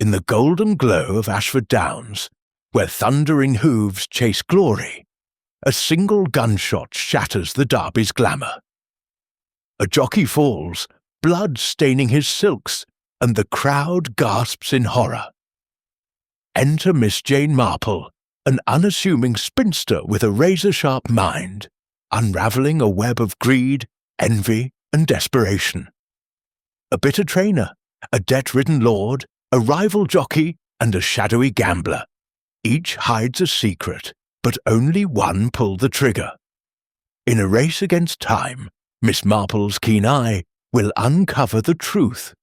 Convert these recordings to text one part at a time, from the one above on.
in the golden glow of Ashford Downs, where thundering hooves chase glory, a single gunshot shatters the derby's glamour. A jockey falls, blood staining his silks, and the crowd gasps in horror. Enter Miss Jane Marple, an unassuming spinster with a razor-sharp mind, unravelling a web of greed, envy, and desperation. A bitter trainer, a debt-ridden lord, a rival jockey, and a shadowy gambler. Each hides a secret, but only one pulled the trigger. In a race against time, Miss Marple's keen eye will uncover the truth,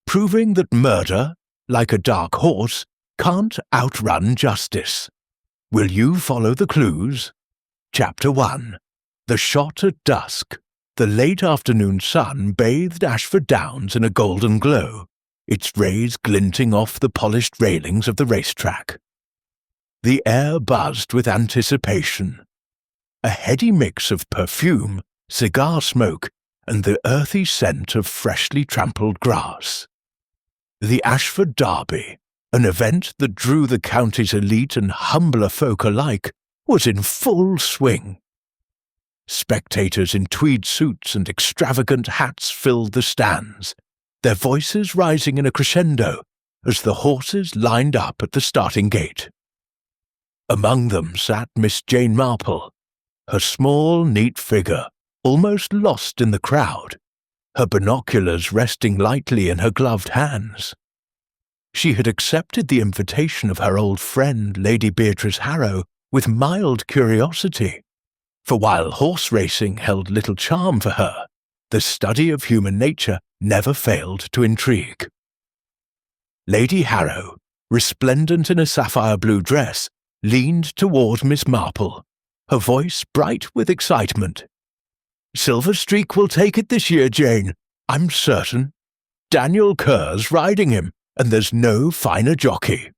proving that murder, like a dark horse, can't outrun justice. Will you follow the clues? Chapter 1. The shot at dusk. The late afternoon sun bathed Ashford Downs in a golden glow, its rays glinting off the polished railings of the racetrack. The air buzzed with anticipation. A heady mix of perfume, cigar smoke, and the earthy scent of freshly trampled grass. The Ashford Derby, an event that drew the county's elite and humbler folk alike, was in full swing. Spectators in tweed suits and extravagant hats filled the stands, their voices rising in a crescendo as the horses lined up at the starting gate. Among them sat Miss Jane Marple, her small, neat figure almost lost in the crowd, her binoculars resting lightly in her gloved hands. She had accepted the invitation of her old friend Lady Beatrice Harrow with mild curiosity, for while horse racing held little charm for her, the study of human nature never failed to intrigue. Lady Harrow, resplendent in a sapphire blue dress, leaned toward Miss Marple, her voice bright with excitement. "Silver Streak will take it this year, Jane, I'm certain. Daniel Kerr's riding him, and there's no finer jockey."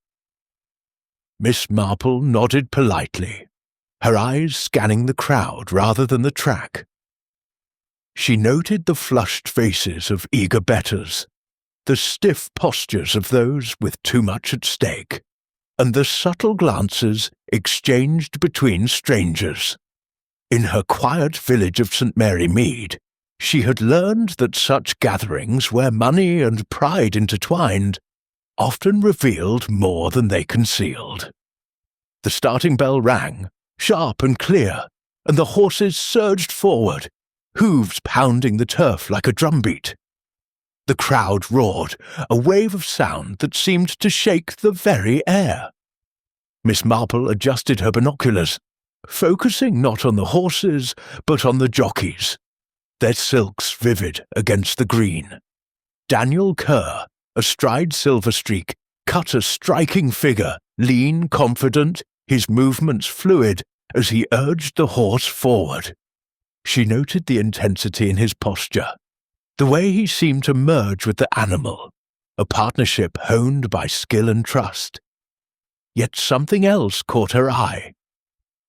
Miss Marple nodded politely, her eyes scanning the crowd rather than the track. She noted the flushed faces of eager bettors, the stiff postures of those with too much at stake, and the subtle glances exchanged between strangers. In her quiet village of St. Mary Mead, she had learned that such gatherings where money and pride intertwined often revealed more than they concealed. The starting bell rang, sharp and clear, and the horses surged forward, hooves pounding the turf like a drumbeat. The crowd roared, a wave of sound that seemed to shake the very air. Miss Marple adjusted her binoculars, focusing not on the horses, but on the jockeys, their silks vivid against the green. Daniel Kerr, astride Silver Streak, cut a striking figure, lean, confident, his movements fluid as he urged the horse forward. She noted the intensity in his posture, the way he seemed to merge with the animal, a partnership honed by skill and trust. Yet something else caught her eye,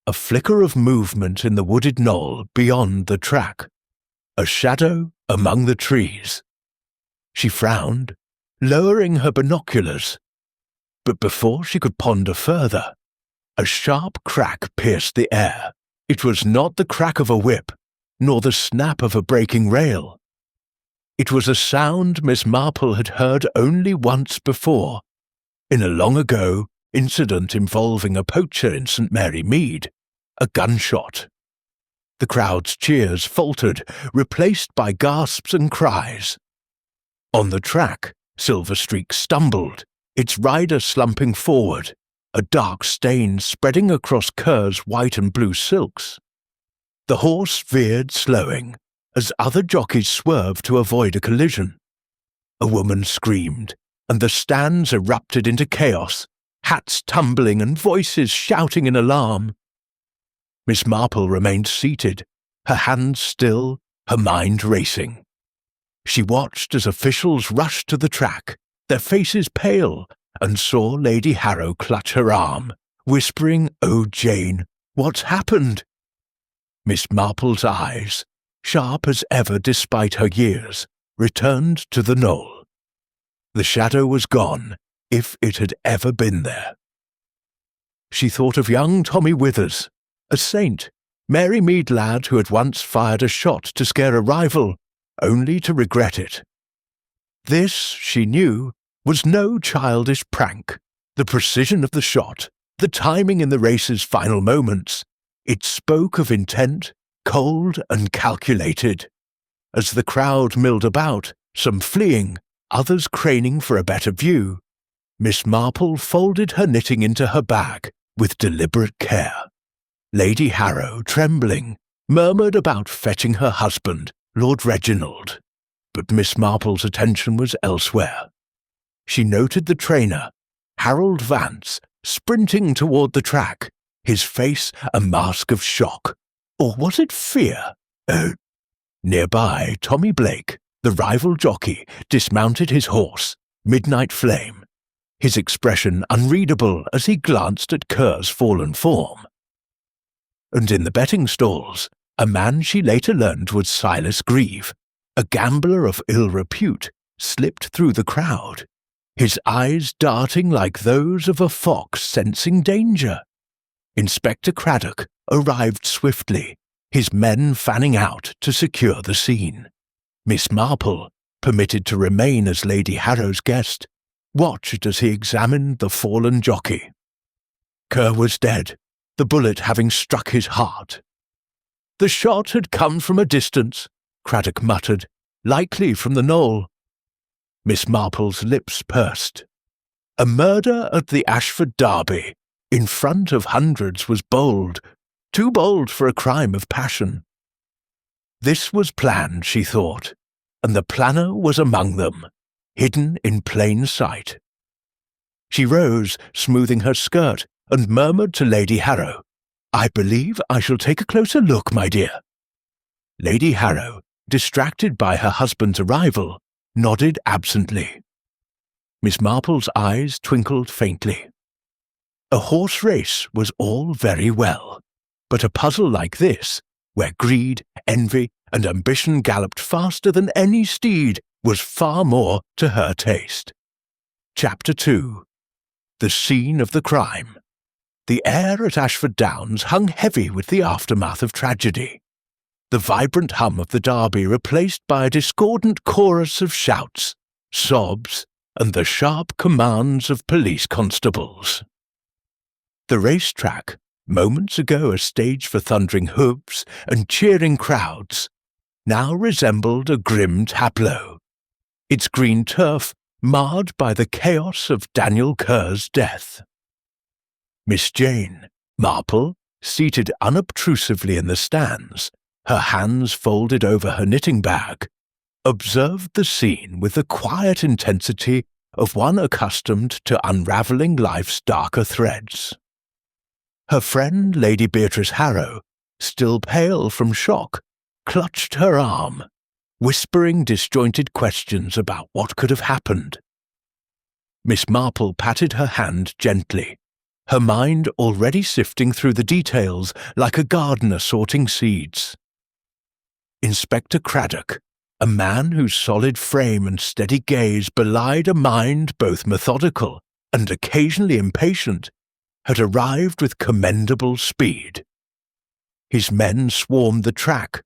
a flicker of movement in the wooded knoll beyond the track, a shadow among the trees. She frowned, lowering her binoculars, but before she could ponder further, a sharp crack pierced the air. It was not the crack of a whip, nor the snap of a breaking rail. It was a sound Miss Marple had heard only once before, in a long-ago incident involving a poacher in St. Mary Mead, a gunshot. The crowd's cheers faltered, replaced by gasps and cries. On the track, Silver Streak stumbled, its rider slumping forward, a dark stain spreading across Kerr's white and blue silks. The horse veered, slowing, as other jockeys swerved to avoid a collision. A woman screamed, and the stands erupted into chaos, hats tumbling and voices shouting in alarm. Miss Marple remained seated, her hands still, her mind racing. She watched as officials rushed to the track, their faces pale, and saw Lady Harrow clutch her arm, whispering, "Oh, Jane, what's happened?" Miss Marple's eyes, sharp as ever despite her years, returned to the knoll. The shadow was gone, if it had ever been there. She thought of young Tommy Withers, a saint, Mary Mead lad who had once fired a shot to scare a rival, only to regret it. This, she knew, was no childish prank. The precision of the shot, the timing in the race's final moments, it spoke of intent, cold and calculated. As the crowd milled about, some fleeing, others craning for a better view, Miss Marple folded her knitting into her bag with deliberate care. Lady Harrow, trembling, murmured about fetching her husband, Lord Reginald, but Miss Marple's attention was elsewhere. She noted the trainer, Harold Vance, sprinting toward the track, his face a mask of shock. Or was it fear? Nearby, Tommy Blake, the rival jockey, dismounted his horse, Midnight Flame, his expression unreadable as he glanced at Kerr's fallen form. And in the betting stalls, a man she later learned was Silas Grieve, a gambler of ill repute, slipped through the crowd, his eyes darting like those of a fox sensing danger. Inspector Craddock arrived swiftly, his men fanning out to secure the scene. Miss Marple, permitted to remain as Lady Harrow's guest, watched as he examined the fallen jockey. Kerr was dead, the bullet having struck his heart. The shot had come from a distance, Craddock muttered, likely from the knoll. Miss Marple's lips pursed. A murder at the Ashford Derby, in front of hundreds, was bold, too bold for a crime of passion. This was planned, she thought, and the planner was among them, hidden in plain sight. She rose, smoothing her skirt, and murmured to Lady Harrow, "I believe I shall take a closer look, my dear." Lady Harrow, distracted by her husband's arrival, nodded absently. Miss Marple's eyes twinkled faintly. A horse race was all very well, but a puzzle like this, where greed, envy, and ambition galloped faster than any steed, was far more to her taste. Chapter 2. The Scene of the Crime. The air at Ashford Downs hung heavy with the aftermath of tragedy. The vibrant hum of the Derby replaced by a discordant chorus of shouts, sobs, and the sharp commands of police constables. The racetrack, moments ago a stage for thundering hooves and cheering crowds, now resembled a grim tableau, its green turf marred by the chaos of Daniel Kerr's death. Miss Jane Marple, seated unobtrusively in the stands, her hands folded over her knitting bag, observed the scene with the quiet intensity of one accustomed to unravelling life's darker threads. Her friend Lady Beatrice Harrow, still pale from shock, clutched her arm, whispering disjointed questions about what could have happened. Miss Marple patted her hand gently, her mind already sifting through the details like a gardener sorting seeds. Inspector Craddock, a man whose solid frame and steady gaze belied a mind both methodical and occasionally impatient, had arrived with commendable speed. His men swarmed the track,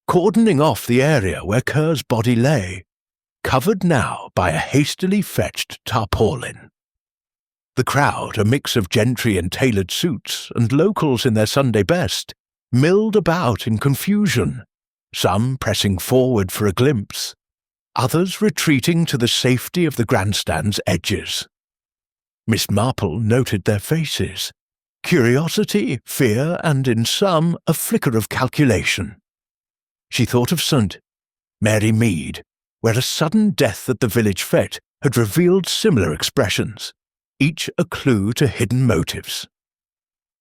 cordoning off the area where Kerr's body lay, covered now by a hastily fetched tarpaulin. The crowd, a mix of gentry in tailored suits and locals in their Sunday best, milled about in confusion, some pressing forward for a glimpse, others retreating to the safety of the grandstand's edges. Miss Marple noted their faces, curiosity, fear, and in some a flicker of calculation. She thought of St. Mary Mead, where a sudden death at the village fete had revealed similar expressions, each a clue to hidden motives.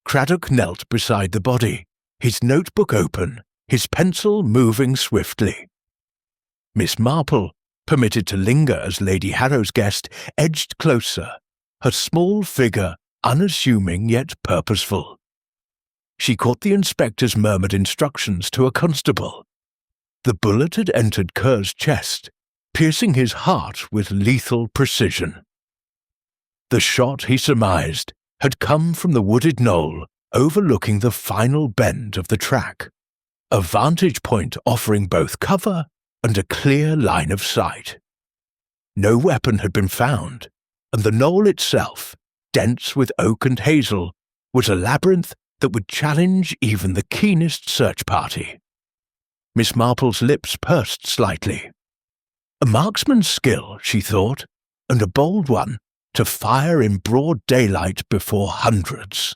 Craddock knelt beside the body, his notebook open, his pencil moving swiftly. Miss Marple, permitted to linger as Lady Harrow's guest, edged closer, her small figure unassuming yet purposeful. She caught the inspector's murmured instructions to a constable. The bullet had entered Kerr's chest, piercing his heart with lethal precision. The shot, he surmised, had come from the wooded knoll overlooking the final bend of the track, a vantage point offering both cover and a clear line of sight. No weapon had been found, and the knoll itself, dense with oak and hazel, was a labyrinth that would challenge even the keenest search party. Miss Marple's lips pursed slightly. A marksman's skill, she thought, and a bold one, to fire in broad daylight before hundreds.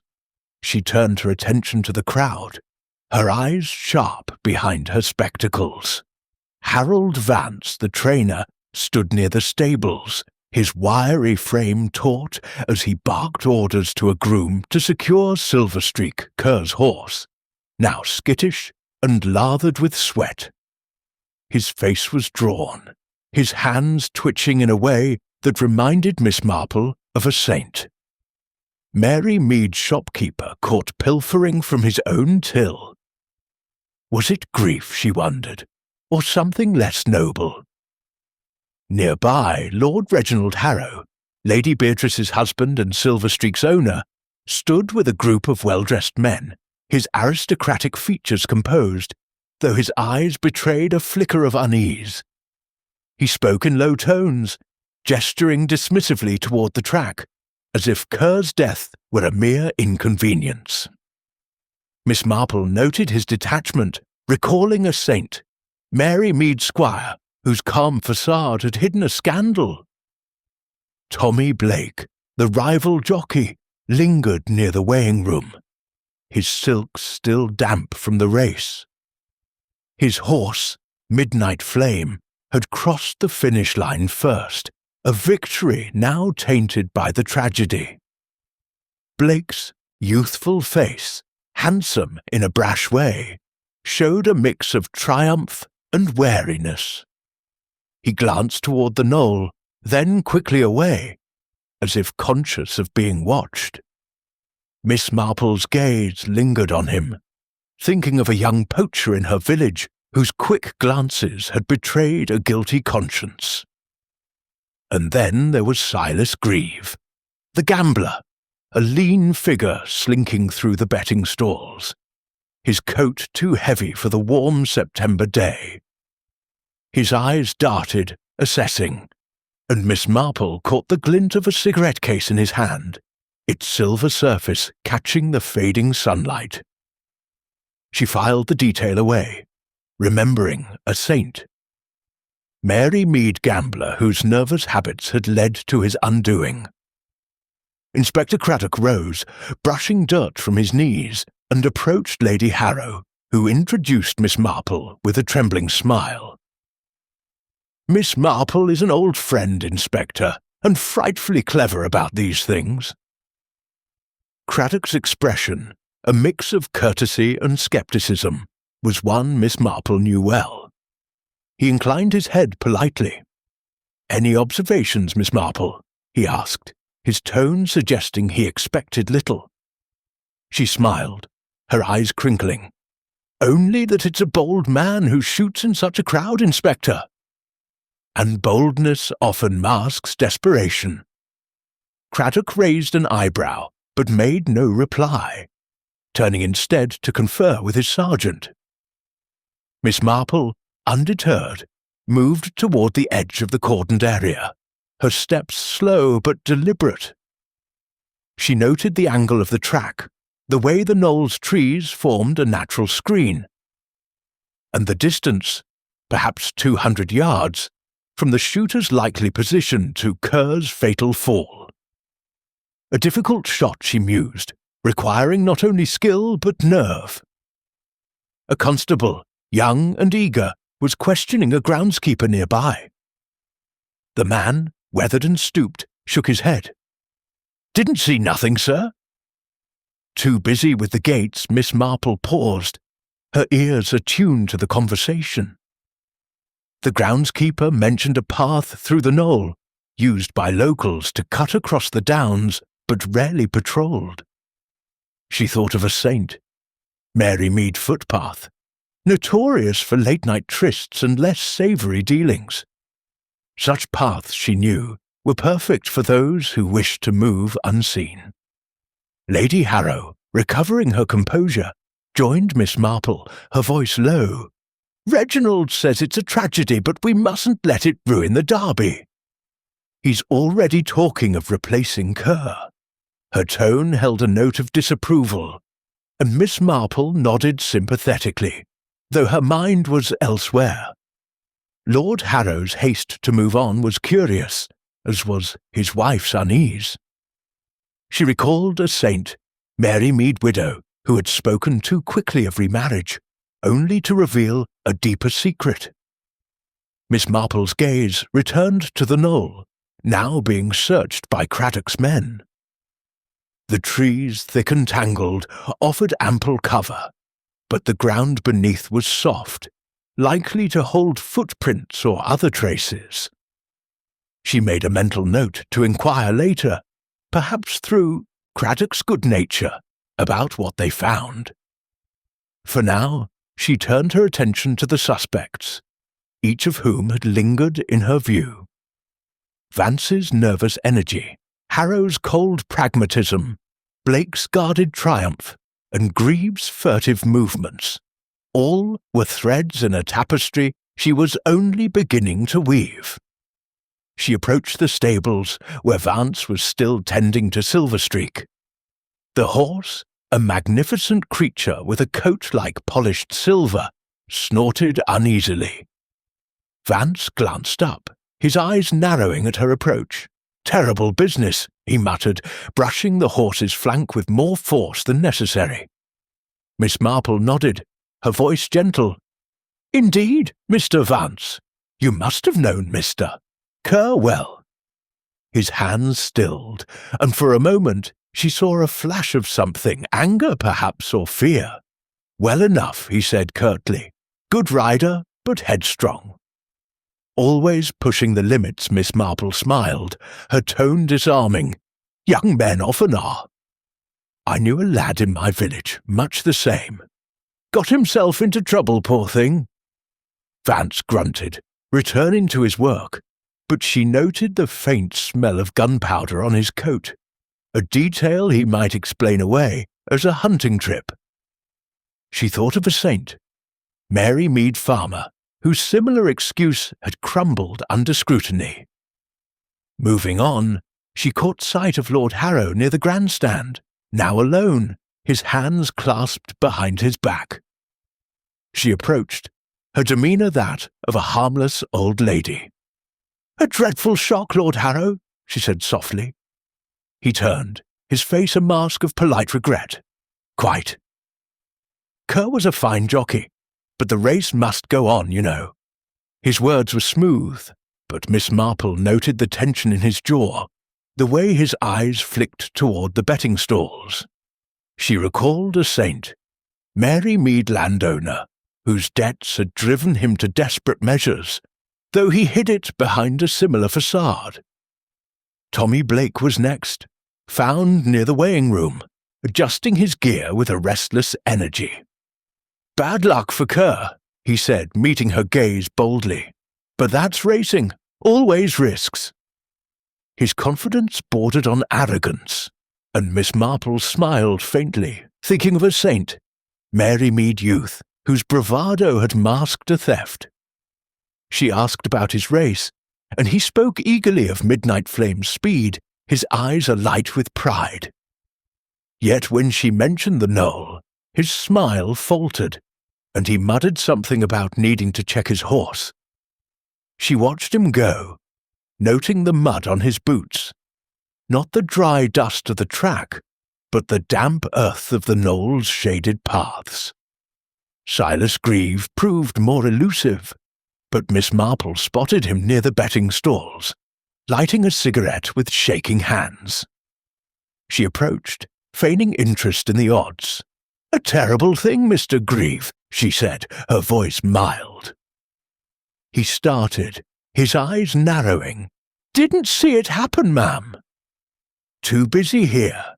She turned her attention to the crowd, her eyes sharp behind her spectacles. Harold Vance, the trainer, stood near the stables, his wiry frame taut as he barked orders to a groom to secure Silverstreak, Kerr's horse, now skittish and lathered with sweat. His face was drawn, his hands twitching in a way that reminded Miss Marple of a saint. Mary Mead's shopkeeper caught pilfering from his own till. Was it grief, she wondered, or something less noble? Nearby, Lord Reginald Harrow, Lady Beatrice's husband and Silverstreak's owner, stood with a group of well-dressed men, his aristocratic features composed, though his eyes betrayed a flicker of unease. He spoke in low tones, gesturing dismissively toward the track, as if Kerr's death were a mere inconvenience. Miss Marple noted his detachment, recalling a saint, Mary Mead Squire, whose calm facade had hidden a scandal. Tommy Blake, the rival jockey, lingered near the weighing room, his silks still damp from the race. His horse, Midnight Flame, had crossed the finish line first, a victory now tainted by the tragedy. Blake's youthful face, handsome in a brash way, showed a mix of triumph and wariness. He glanced toward the knoll, then quickly away, as if conscious of being watched. Miss Marple's gaze lingered on him, thinking of a young poacher in her village whose quick glances had betrayed a guilty conscience. And then there was Silas Grieve, the gambler, a lean figure slinking through the betting stalls, his coat too heavy for the warm September day. His eyes darted, assessing, and Miss Marple caught the glint of a cigarette case in his hand, its silver surface catching the fading sunlight. She filed the detail away, remembering a saint. Mary Mead Gambler, whose nervous habits had led to his undoing. Inspector Craddock rose, brushing dirt from his knees, and approached Lady Harrow, who introduced Miss Marple with a trembling smile. Miss Marple is an old friend, Inspector, and frightfully clever about these things. Craddock's expression, a mix of courtesy and scepticism, was one Miss Marple knew well. He inclined his head politely. "Any observations, Miss Marple?" he asked, his tone suggesting he expected little. She smiled, her eyes crinkling. "Only that it's a bold man who shoots in such a crowd, Inspector." And boldness often masks desperation. Craddock raised an eyebrow, but made no reply, turning instead to confer with his sergeant. Miss Marple, undeterred, moved toward the edge of the cordoned area, her steps slow but deliberate. She noted the angle of the track, the way the knoll's trees formed a natural screen, and the distance, perhaps 200 yards, from the shooter's likely position to Kerr's fatal fall. A difficult shot, she mused, requiring not only skill but nerve. A constable, young and eager, was questioning a groundskeeper nearby. The man, weathered and stooped, shook his head. "Didn't see nothing, sir." Too busy with the gates, Miss Marple paused, her ears attuned to the conversation. The groundskeeper mentioned a path through the knoll, used by locals to cut across the downs, but rarely patrolled. She thought of a saint, Mary Mead Footpath, notorious for late-night trysts and less savoury dealings. Such paths, she knew, were perfect for those who wished to move unseen. Lady Harrow, recovering her composure, joined Miss Marple, her voice low. "Reginald says it's a tragedy, but we mustn't let it ruin the derby. He's already talking of replacing Kerr." Her tone held a note of disapproval, and Miss Marple nodded sympathetically, though her mind was elsewhere. Lord Harrow's haste to move on was curious, as was his wife's unease. She recalled a saint, Mary Mead widow, who had spoken too quickly of remarriage, only to reveal a deeper secret. Miss Marple's gaze returned to the knoll, now being searched by Craddock's men. The trees, thick and tangled, offered ample cover, but the ground beneath was soft, likely to hold footprints or other traces. She made a mental note to inquire later, perhaps through Craddock's good nature, about what they found. For now, she turned her attention to the suspects, each of whom had lingered in her view. Vance's nervous energy, Harrow's cold pragmatism, Blake's guarded triumph, and Greaves' furtive movements, all were threads in a tapestry she was only beginning to weave. She approached the stables, where Vance was still tending to Silverstreak. The horse, a magnificent creature with a coat like polished silver, snorted uneasily. Vance glanced up, his eyes narrowing at her approach. "Terrible business," he muttered, brushing the horse's flank with more force than necessary. Miss Marple nodded, her voice gentle. "Indeed, Mr. Vance. You must have known Mr. Kerr well." His hands stilled, and for a moment she saw a flash of something, anger perhaps, or fear. "Well enough," he said curtly. "Good rider, but headstrong." Always pushing the limits, Miss Marple smiled, her tone disarming. "Young men often are. I knew a lad in my village, much the same. Got himself into trouble, poor thing." Vance grunted, returning to his work, but she noted the faint smell of gunpowder on his coat, a detail he might explain away as a hunting trip. She thought of a saint, Mary Mead Farmer, whose similar excuse had crumbled under scrutiny. Moving on, she caught sight of Lord Harrow near the grandstand, now alone, his hands clasped behind his back. She approached, her demeanour that of a harmless old lady. "A dreadful shock, Lord Harrow," she said softly. He turned, his face a mask of polite regret. "Quite. Kerr was a fine jockey, but the race must go on, you know." His words were smooth, but Miss Marple noted the tension in his jaw, the way his eyes flicked toward the betting stalls. She recalled a saint, Mary Mead landowner, whose debts had driven him to desperate measures, though he hid it behind a similar facade. Tommy Blake was next, found near the weighing room, adjusting his gear with a restless energy. "Bad luck for Kerr," he said, meeting her gaze boldly. "But that's racing, always risks." His confidence bordered on arrogance, and Miss Marple smiled faintly, thinking of a saint, Mary Mead Youth, whose bravado had masked a theft. She asked about his race, and he spoke eagerly of Midnight Flame's speed, his eyes alight with pride. Yet when she mentioned the knoll, his smile faltered, and he muttered something about needing to check his horse. She watched him go, noting the mud on his boots, not the dry dust of the track, but the damp earth of the knoll's shaded paths. Silas Grieve proved more elusive, but Miss Marple spotted him near the betting stalls, lighting a cigarette with shaking hands. She approached, feigning interest in the odds. "A terrible thing, Mr. Grieve," she said, her voice mild. He started, his eyes narrowing. "Didn't see it happen, ma'am." "Too busy here."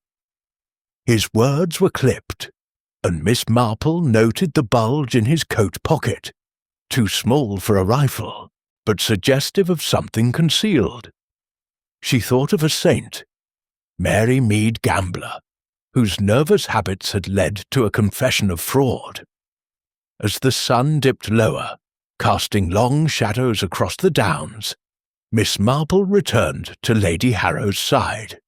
His words were clipped, and Miss Marple noted the bulge in his coat pocket, too small for a rifle, but suggestive of something concealed. she thought of a saint, Mary Mead Gambler, whose nervous habits had led to a confession of fraud. As the sun dipped lower, casting long shadows across the downs, Miss Marple returned to Lady Harrow's side.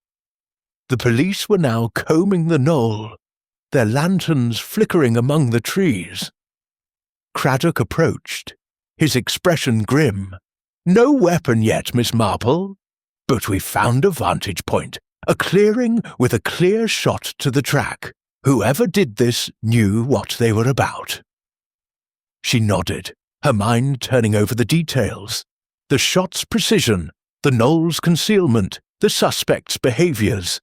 The police were now combing the knoll, their lanterns flickering among the trees. Craddock approached, his expression grim. "No weapon yet, Miss Marple, but we've found a vantage point, a clearing with a clear shot to the track. Whoever did this knew what they were about." She nodded, her mind turning over the details. The shot's precision, the knoll's concealment, the suspect's behaviours.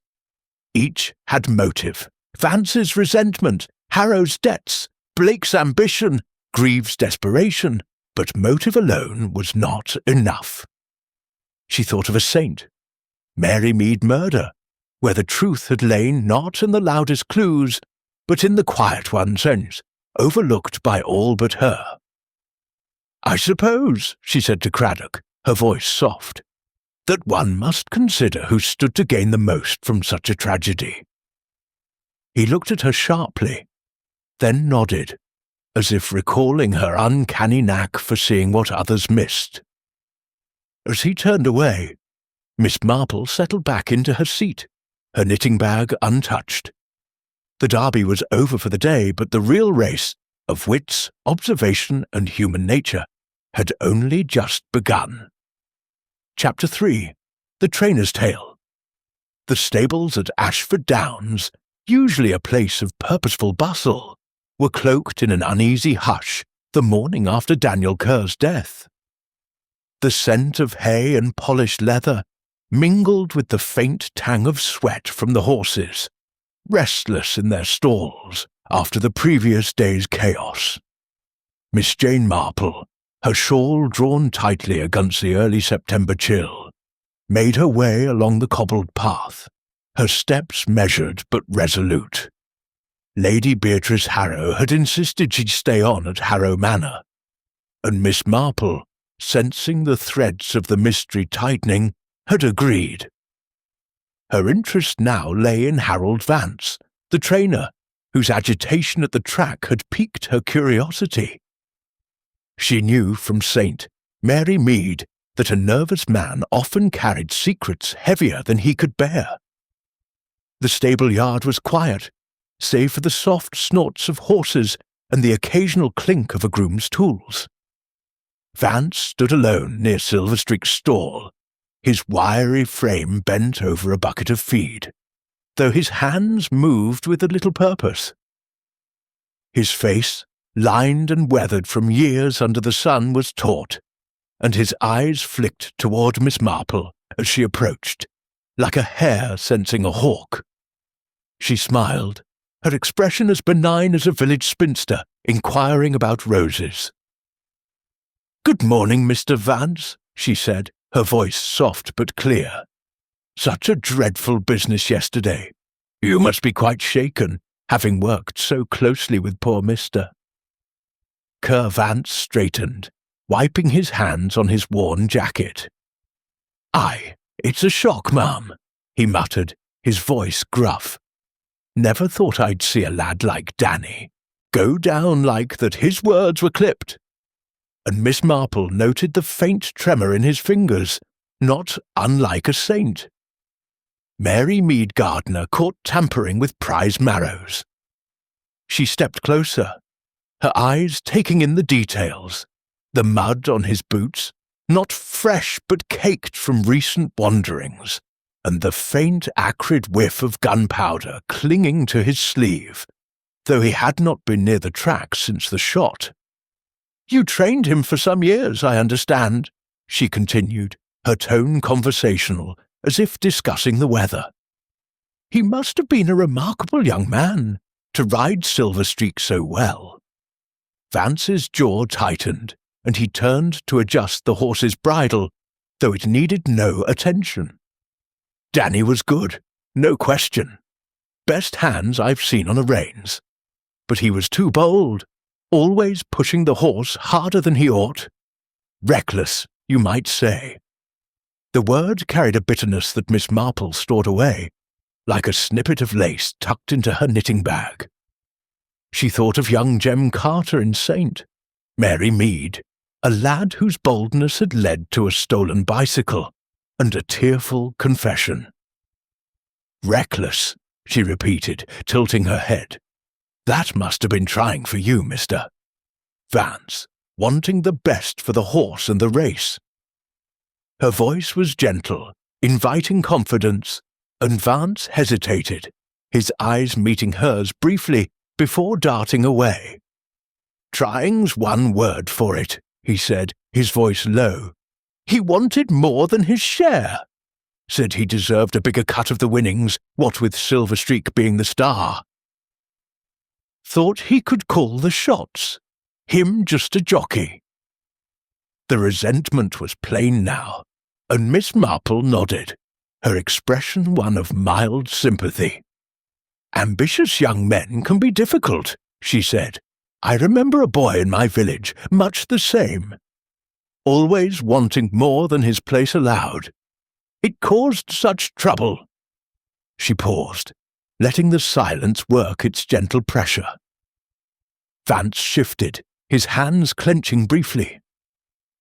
Each had motive. Vance's resentment, Harrow's debts, Blake's ambition, Greaves' desperation, but motive alone was not enough. She thought of a saint, Mary Mead murder, where the truth had lain not in the loudest clues, but in the quiet ones and overlooked by all but her. "I suppose," she said to Craddock, her voice soft, "that one must consider who stood to gain the most from such a tragedy." He looked at her sharply, then nodded, as if recalling her uncanny knack for seeing what others missed. As he turned away, Miss Marple settled back into her seat, her knitting bag untouched. The derby was over for the day, but the real race of wits, observation, and human nature had only just begun. Chapter 3. The Trainer's Tale. The stables at Ashford Downs, usually a place of purposeful bustle, were cloaked in an uneasy hush the morning after Daniel Kerr's death. The scent of hay and polished leather mingled with the faint tang of sweat from the horses, restless in their stalls after the previous day's chaos. Miss Jane Marple, her shawl drawn tightly against the early September chill, made her way along the cobbled path, her steps measured but resolute. Lady Beatrice Harrow had insisted she'd stay on at Harrow Manor, and Miss Marple, sensing the threads of the mystery tightening, had agreed. Her interest now lay in Harold Vance, the trainer, whose agitation at the track had piqued her curiosity. She knew from Saint Mary Mead that a nervous man often carried secrets heavier than he could bear. The stable yard was quiet, save for the soft snorts of horses and the occasional clink of a groom's tools. Vance stood alone near Silverstreak's stall, his wiry frame bent over a bucket of feed, though his hands moved with a little purpose. His face, lined and weathered from years under the sun, was taut, and his eyes flicked toward Miss Marple as she approached, like a hare sensing a hawk. She smiled, her expression as benign as a village spinster inquiring about roses. "Good morning, Mr. Vance," she said, her voice soft but clear. "Such a dreadful business yesterday. You must be quite shaken, having worked so closely with poor Mr." Kerr Vance straightened, wiping his hands on his worn jacket. "Aye, it's a shock, ma'am," he muttered, his voice gruff. "Never thought I'd see a lad like Danny go down like that. His words were clipped." And Miss Marple noted the faint tremor in his fingers, not unlike a saint. Mary Mead Gardner caught tampering with prize marrows. She stepped closer, her eyes taking in the details, the mud on his boots, not fresh but caked from recent wanderings, and the faint acrid whiff of gunpowder clinging to his sleeve, though he had not been near the track since the shot. "You trained him for some years, I understand," she continued, her tone conversational, as if discussing the weather. "He must have been a remarkable young man, to ride Silverstreak so well." Vance's jaw tightened, and he turned to adjust the horse's bridle, though it needed no attention. "Danny was good, no question. Best hands I've seen on the reins. But he was too bold, always pushing the horse harder than he ought. Reckless, you might say. The word carried a bitterness that Miss Marple stored away, like a snippet of lace tucked into her knitting bag. She thought of young Jem Carter in Saint, Mary Mead, a lad whose boldness had led to a stolen bicycle and a tearful confession. "Reckless," she repeated, tilting her head. "That must have been trying for you, Mr. Vance, wanting the best for the horse and the race." Her voice was gentle, inviting confidence, and Vance hesitated, his eyes meeting hers briefly before darting away. "Trying's one word for it," he said, his voice low. "He wanted more than his share. Said he deserved a bigger cut of the winnings, what with Silver Streak being the star. Thought he could call the shots, him just a jockey." The resentment was plain now, and Miss Marple nodded, her expression one of mild sympathy. "Ambitious young men can be difficult," she said. "I remember a boy in my village, much the same. Always wanting more than his place allowed. It caused such trouble." She paused, letting the silence work its gentle pressure. Vance shifted, his hands clenching briefly.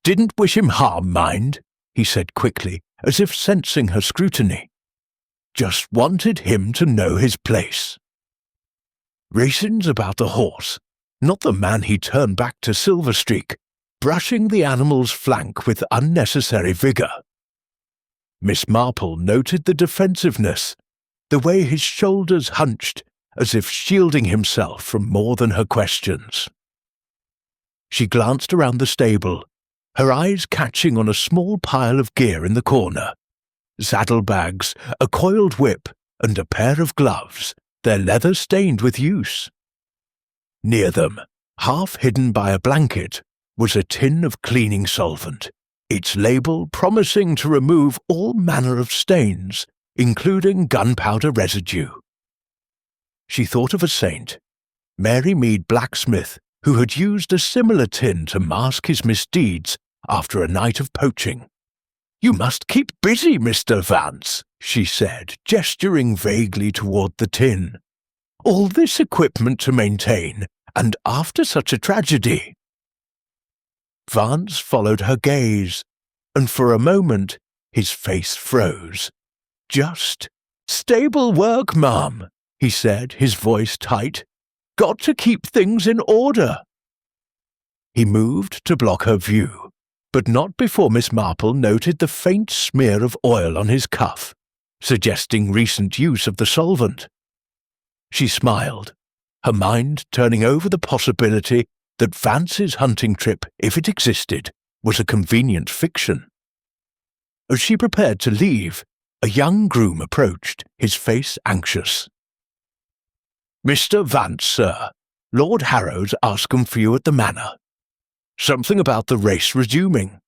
"Didn't wish him harm, mind," he said quickly, as if sensing her scrutiny. "Just wanted him to know his place. Racing's about the horse, not the man he turned back to Silver Streak, brushing the animal's flank with unnecessary vigour." Miss Marple noted the defensiveness, the way his shoulders hunched, as if shielding himself from more than her questions. She glanced around the stable, her eyes catching on a small pile of gear in the corner. Saddlebags, a coiled whip, and a pair of gloves, their leather stained with use. Near them, half hidden by a blanket, was a tin of cleaning solvent, its label promising to remove all manner of stains, including gunpowder residue. She thought of a saint, Mary Mead blacksmith, who had used a similar tin to mask his misdeeds after a night of poaching. "You must keep busy, Mr. Vance," she said, gesturing vaguely toward the tin. "All this equipment to maintain, and after such a tragedy." Vance followed her gaze, and for a moment his face froze. "Just stable work, ma'am," he said, his voice tight. "Got to keep things in order." He moved to block her view, but not before Miss Marple noted the faint smear of oil on his cuff, suggesting recent use of the solvent. She smiled, her mind turning over the possibility that Vance's hunting trip, if it existed, was a convenient fiction. As she prepared to leave, a young groom approached, his face anxious. "Mr. Vance, sir. Lord Harrow's asking for you at the manor. Something about the race resuming."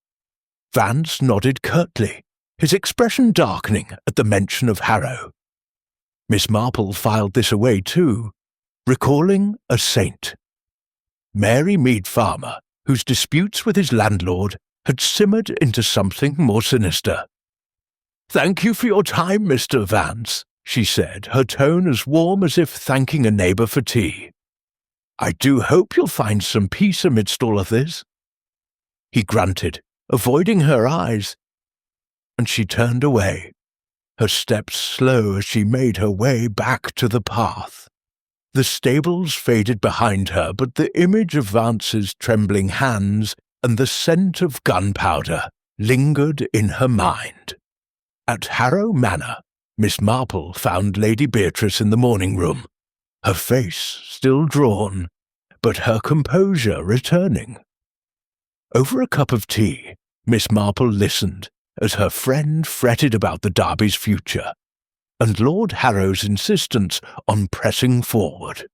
Vance nodded curtly, his expression darkening at the mention of Harrow. Miss Marple filed this away too, recalling a saint. Mary Mead Farmer, whose disputes with his landlord had simmered into something more sinister. "Thank you for your time, Mr. Vance," she said, her tone as warm as if thanking a neighbour for tea. "I do hope you'll find some peace amidst all of this." He grunted, avoiding her eyes, and she turned away, her steps slow as she made her way back to the path. The stables faded behind her, but the image of Vance's trembling hands and the scent of gunpowder lingered in her mind. At Harrow Manor, Miss Marple found Lady Beatrice in the morning room, her face still drawn, but her composure returning. Over a cup of tea, Miss Marple listened as her friend fretted about the Derby's future, and Lord Harrow's insistence on pressing forward.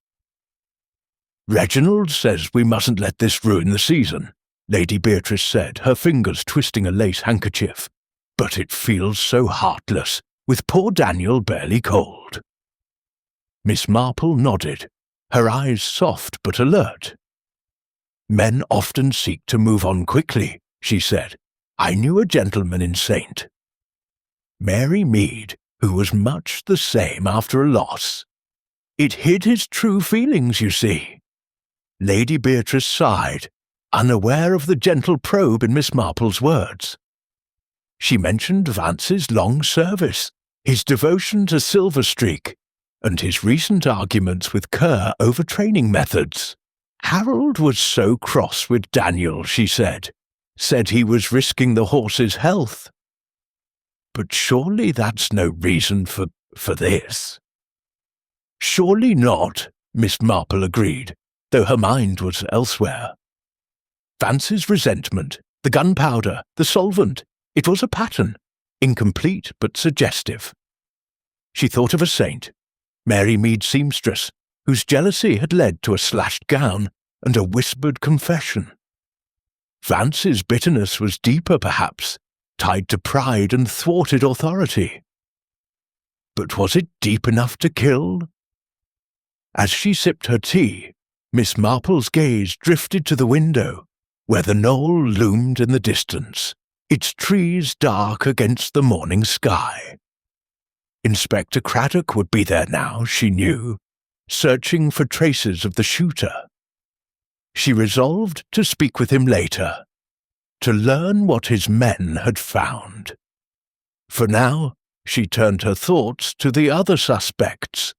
"Reginald says we mustn't let this ruin the season," Lady Beatrice said, her fingers twisting a lace handkerchief. "But it feels so heartless, with poor Daniel barely cold." Miss Marple nodded, her eyes soft but alert. "Men often seek to move on quickly," she said. "I knew a gentleman in Saint." Mary Mead, who was much the same after a loss. It hid his true feelings, you see. Lady Beatrice sighed, unaware of the gentle probe in Miss Marple's words. She mentioned Vance's long service, his devotion to Silver Streak, and his recent arguments with Kerr over training methods. Harold was so cross with Daniel, she said he was risking the horse's health. But surely that's no reason for this. Surely not, Miss Marple agreed, though her mind was elsewhere. Vance's resentment, the gunpowder, the solvent, it was a pattern, incomplete but suggestive. She thought of a saint, Mary Mead seamstress, whose jealousy had led to a slashed gown and a whispered confession. Vance's bitterness was deeper, perhaps, tied to pride and thwarted authority. But was it deep enough to kill? As she sipped her tea, Miss Marple's gaze drifted to the window, where the knoll loomed in the distance, its trees dark against the morning sky. Inspector Craddock would be there now, she knew, searching for traces of the shooter. She resolved to speak with him later, to learn what his men had found. For now, she turned her thoughts to the other suspects,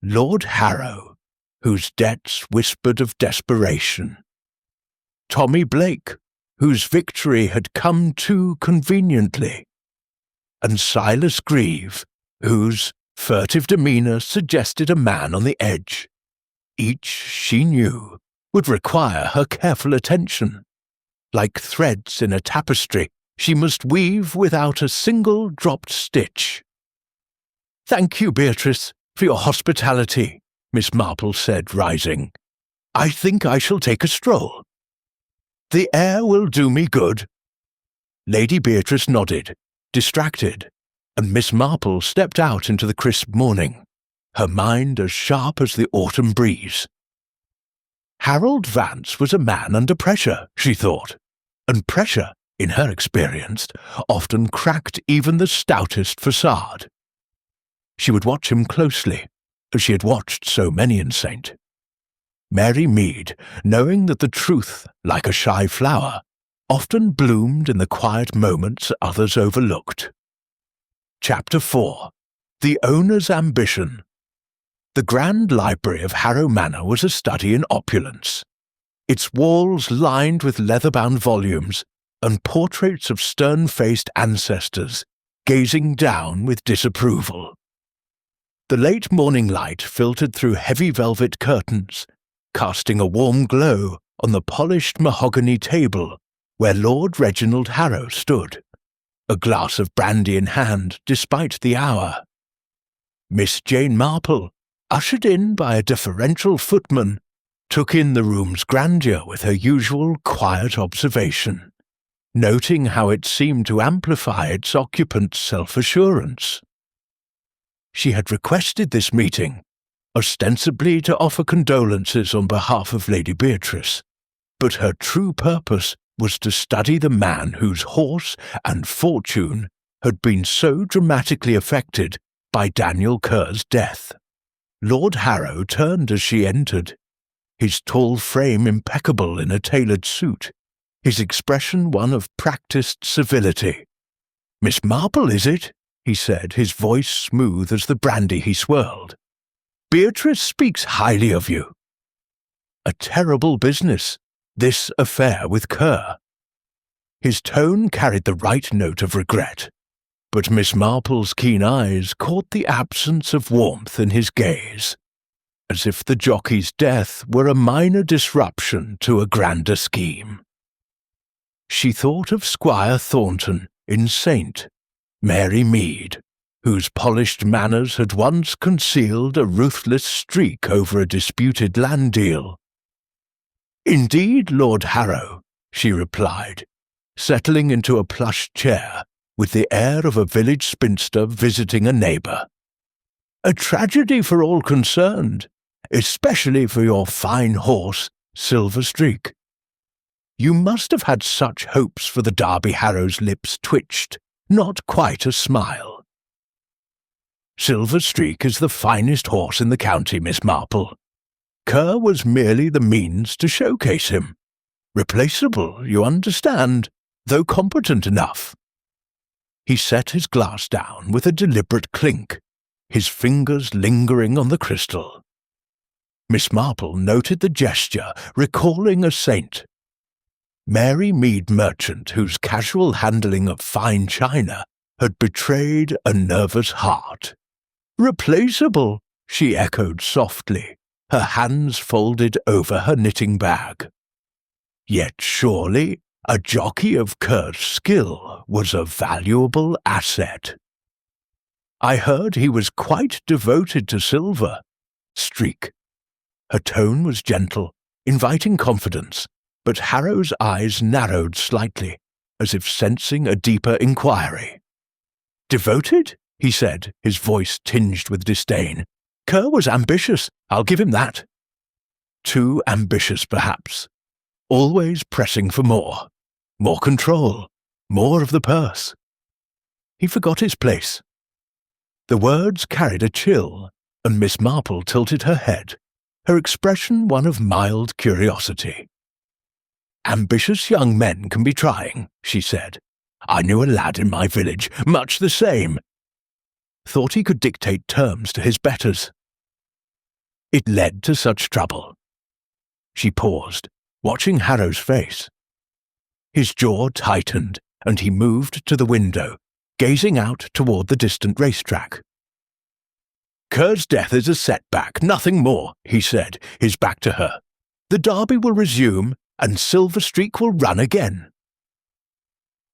Lord Harrow, whose debts whispered of desperation, Tommy Blake, whose victory had come too conveniently, and Silas Grieve, whose furtive demeanour suggested a man on the edge. Each, she knew, would require her careful attention. Like threads in a tapestry, she must weave without a single dropped stitch. "Thank you, Beatrice, for your hospitality," Miss Marple said, rising. "I think I shall take a stroll." "The air will do me good." Lady Beatrice nodded, distracted, and Miss Marple stepped out into the crisp morning, her mind as sharp as the autumn breeze. Harold Vance was a man under pressure, she thought, and pressure, in her experience, often cracked even the stoutest facade. She would watch him closely, as she had watched so many in Saint. Mary Mead, knowing that the truth, like a shy flower, often bloomed in the quiet moments others overlooked. Chapter 4. The Owner's Ambition. The grand library of Harrow Manor was a study in opulence, its walls lined with leather-bound volumes and portraits of stern-faced ancestors gazing down with disapproval. The late morning light filtered through heavy velvet curtains, casting a warm glow on the polished mahogany table where Lord Reginald Harrow stood, a glass of brandy in hand despite the hour. Miss Jane Marple, ushered in by a deferential footman, took in the room's grandeur with her usual quiet observation, noting how it seemed to amplify its occupant's self-assurance. She had requested this meeting, ostensibly to offer condolences on behalf of Lady Beatrice, but her true purpose was to study the man whose horse and fortune had been so dramatically affected by Daniel Kerr's death. Lord Harrow turned as she entered, his tall frame impeccable in a tailored suit, his expression one of practised civility. "Miss Marple, is it?" he said, his voice smooth as the brandy he swirled. "Beatrice speaks highly of you." A terrible business, this affair with Kerr. His tone carried the right note of regret, but Miss Marple's keen eyes caught the absence of warmth in his gaze, as if the jockey's death were a minor disruption to a grander scheme. She thought of Squire Thornton in Saint, Mary Mead, whose polished manners had once concealed a ruthless streak over a disputed land deal. "Indeed, Lord Harrow," she replied, settling into a plush chair with the air of a village spinster visiting a neighbour. "A tragedy for all concerned, especially for your fine horse, Silver Streak. You must have had such hopes for the Derby." Harrow's lips twitched, not quite a smile. "Silver Streak is the finest horse in the county, Miss Marple. Kerr was merely the means to showcase him. Replaceable, you understand, though competent enough." He set his glass down with a deliberate clink, his fingers lingering on the crystal. Miss Marple noted the gesture, recalling a saint. Mary Mead Merchant, whose casual handling of fine china had betrayed a nervous heart. "Replaceable," she echoed softly, her hands folded over her knitting bag. Yet surely a jockey of Kerr's skill was a valuable asset. "I heard he was quite devoted to Silver Streak." Her tone was gentle, inviting confidence, but Harrow's eyes narrowed slightly, as if sensing a deeper inquiry. "Devoted?" he said, his voice tinged with disdain. "Kerr was ambitious, I'll give him that. Too ambitious, perhaps. Always pressing for more. More control. More of the purse." He forgot his place. The words carried a chill, and Miss Marple tilted her head, her expression one of mild curiosity. "Ambitious young men can be trying," she said. "I knew a lad in my village, much the same. Thought he could dictate terms to his betters. It led to such trouble." She paused, watching Harrow's face. His jaw tightened, and he moved to the window, gazing out toward the distant racetrack. "Kerr's death is a setback, nothing more," he said, his back to her. "The derby will resume, and Silver Streak will run again.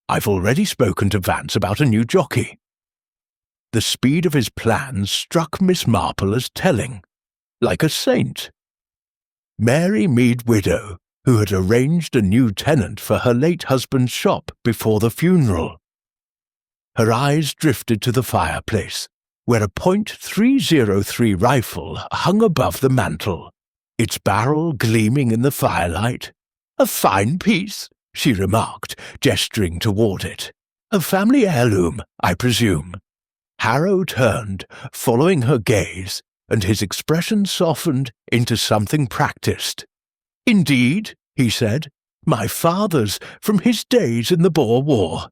I've already spoken to Vance about a new jockey." The speed of his plans struck Miss Marple as telling, like a saint. Mary Mead widow, who had arranged a new tenant for her late husband's shop before the funeral. Her eyes drifted to the fireplace, where a .303 rifle hung above the mantel, its barrel gleaming in the firelight. "A fine piece," she remarked, gesturing toward it. "A family heirloom, I presume." Harrow turned, following her gaze, and his expression softened into something practiced. "Indeed," he said, "my father's, from his days in the Boer War.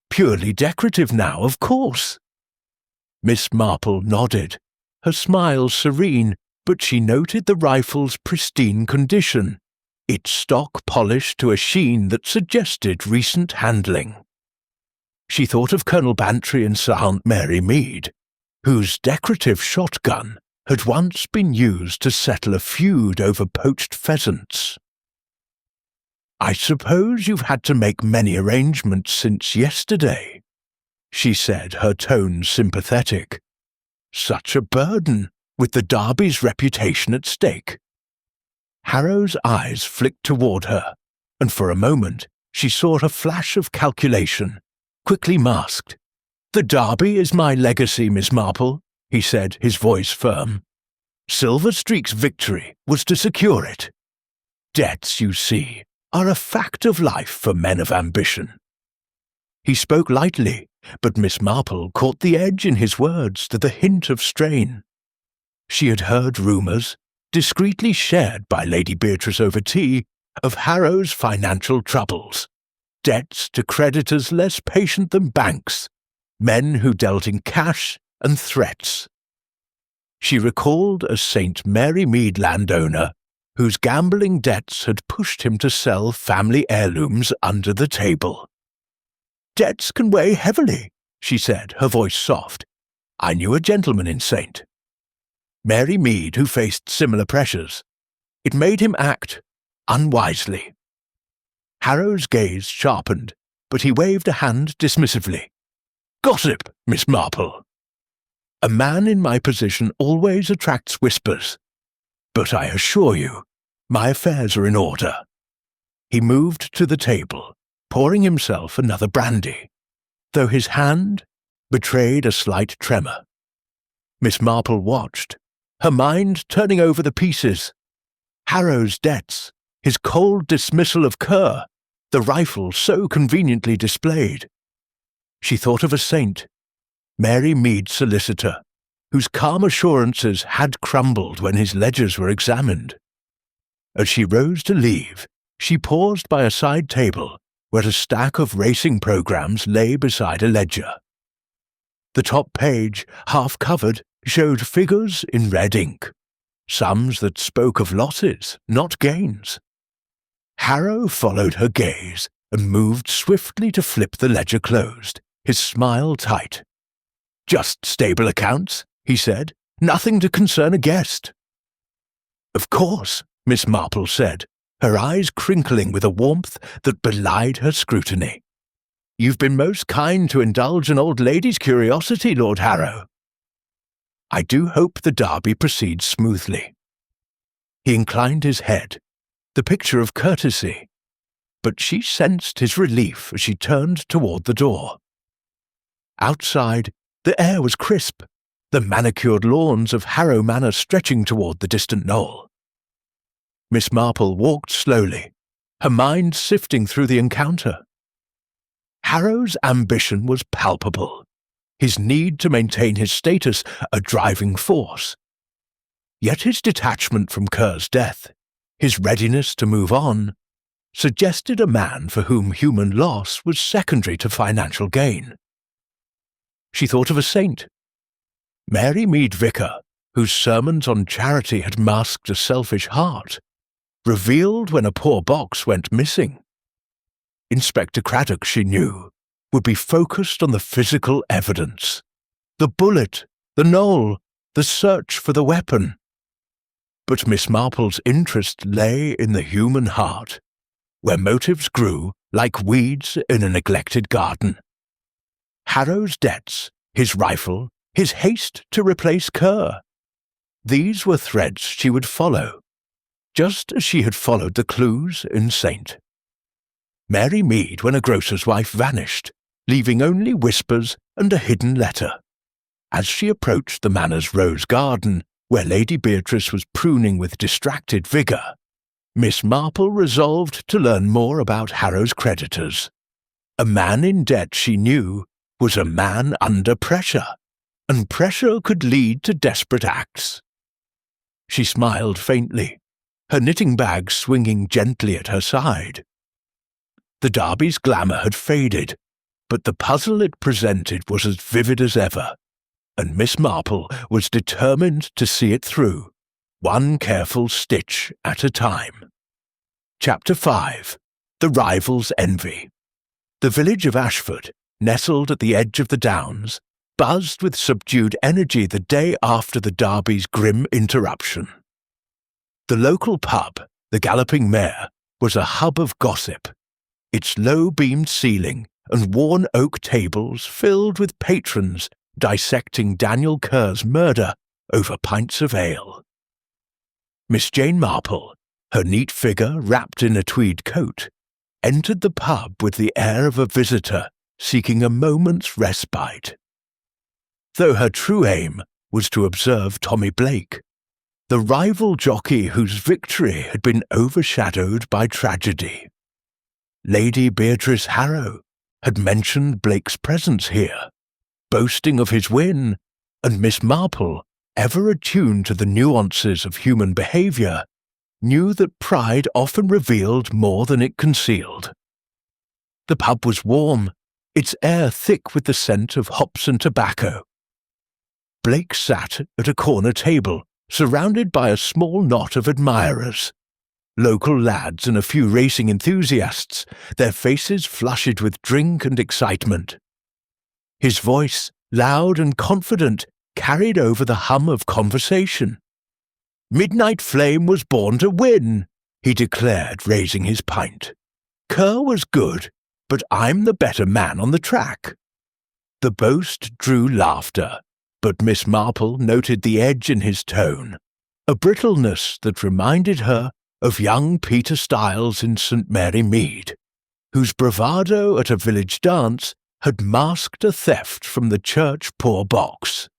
Purely decorative now, of course." Miss Marple nodded, her smile serene, but she noted the rifle's pristine condition, its stock polished to a sheen that suggested recent handling. She thought of Colonel Bantry and Sir Aunt Mary Mead, whose decorative shotgun had once been used to settle a feud over poached pheasants. "I suppose you've had to make many arrangements since yesterday," she said, her tone sympathetic. "Such a burden, with the derby's reputation at stake." Harrow's eyes flicked toward her, and for a moment she saw a flash of calculation, quickly masked. "The derby is my legacy, Miss Marple," he said, his voice firm. "Silver Streak's victory was to secure it. Debts, you see, are a fact of life for men of ambition." He spoke lightly, but Miss Marple caught the edge in his words to the hint of strain. She had heard rumours, discreetly shared by Lady Beatrice over tea, of Harrow's financial troubles, debts to creditors less patient than banks, men who dealt in cash and threats. She recalled a St. Mary Mead landowner whose gambling debts had pushed him to sell family heirlooms under the table. "Debts can weigh heavily," she said, her voice soft. "I knew a gentleman in St. Mary Mead who faced similar pressures. It made him act unwisely." Harrow's gaze sharpened, but he waved a hand dismissively. "Gossip, Miss Marple. A man in my position always attracts whispers, but I assure you, my affairs are in order." He moved to the table, pouring himself another brandy, though his hand betrayed a slight tremor. Miss Marple watched, her mind turning over the pieces. Harrow's debts, his cold dismissal of Kerr, the rifle so conveniently displayed. She thought of a saint, Mary Mead's solicitor, whose calm assurances had crumbled when his ledgers were examined. As she rose to leave, she paused by a side table where a stack of racing programs lay beside a ledger. The top page, half covered, showed figures in red ink, sums that spoke of losses, not gains. Harrow followed her gaze and moved swiftly to flip the ledger closed, his smile tight. "Just stable accounts," he said. "Nothing to concern a guest." "Of course," Miss Marple said, her eyes crinkling with a warmth that belied her scrutiny. "You've been most kind to indulge an old lady's curiosity, Lord Harrow." "I do hope the derby proceeds smoothly." He inclined his head, the picture of courtesy, but she sensed his relief as she turned toward the door. Outside, the air was crisp, the manicured lawns of Harrow Manor stretching toward the distant knoll. Miss Marple walked slowly, her mind sifting through the encounter. Harrow's ambition was palpable, his need to maintain his status a driving force. Yet his detachment from Kerr's death, his readiness to move on, suggested a man for whom human loss was secondary to financial gain. She thought of a saint, Mary Mead Vicar, whose sermons on charity had masked a selfish heart, revealed when a poor box went missing. Inspector Craddock, she knew, would be focused on the physical evidence, the bullet, the knoll, the search for the weapon. But Miss Marple's interest lay in the human heart, where motives grew like weeds in a neglected garden. Harrow's debts, his rifle, his haste to replace Kerr. These were threads she would follow, just as she had followed the clues in Saint. Mary Mead when a grocer's wife vanished, leaving only whispers and a hidden letter. As she approached the manor's rose garden, where Lady Beatrice was pruning with distracted vigour, Miss Marple resolved to learn more about Harrow's creditors. A man in debt, she knew, was a man under pressure, and pressure could lead to desperate acts. She smiled faintly, her knitting bag swinging gently at her side. The derby's glamour had faded, but the puzzle it presented was as vivid as ever, and Miss Marple was determined to see it through, one careful stitch at a time. Chapter 5. The Rival's Envy. The village of Ashford, nestled at the edge of the Downs, buzzed with subdued energy the day after the derby's grim interruption. The local pub, the Galloping Mare, was a hub of gossip, its low-beamed ceiling and worn oak tables filled with patrons dissecting Daniel Kerr's murder over pints of ale. Miss Jane Marple, her neat figure wrapped in a tweed coat, entered the pub with the air of a visitor seeking a moment's respite. Though her true aim was to observe Tommy Blake, the rival jockey whose victory had been overshadowed by tragedy. Lady Beatrice Harrow had mentioned Blake's presence here, boasting of his win, and Miss Marple, ever attuned to the nuances of human behaviour, knew that pride often revealed more than it concealed. The pub was warm, its air thick with the scent of hops and tobacco. Blake sat at a corner table, surrounded by a small knot of admirers, local lads and a few racing enthusiasts, their faces flushed with drink and excitement. His voice, loud and confident, carried over the hum of conversation. "Midnight Flame was born to win," he declared, raising his pint. "Kerr was good, but I'm the better man on the track." The boast drew laughter, but Miss Marple noted the edge in his tone, a brittleness that reminded her of young Peter Styles in St. Mary Mead, whose bravado at a village dance had masked a theft from the church poor box.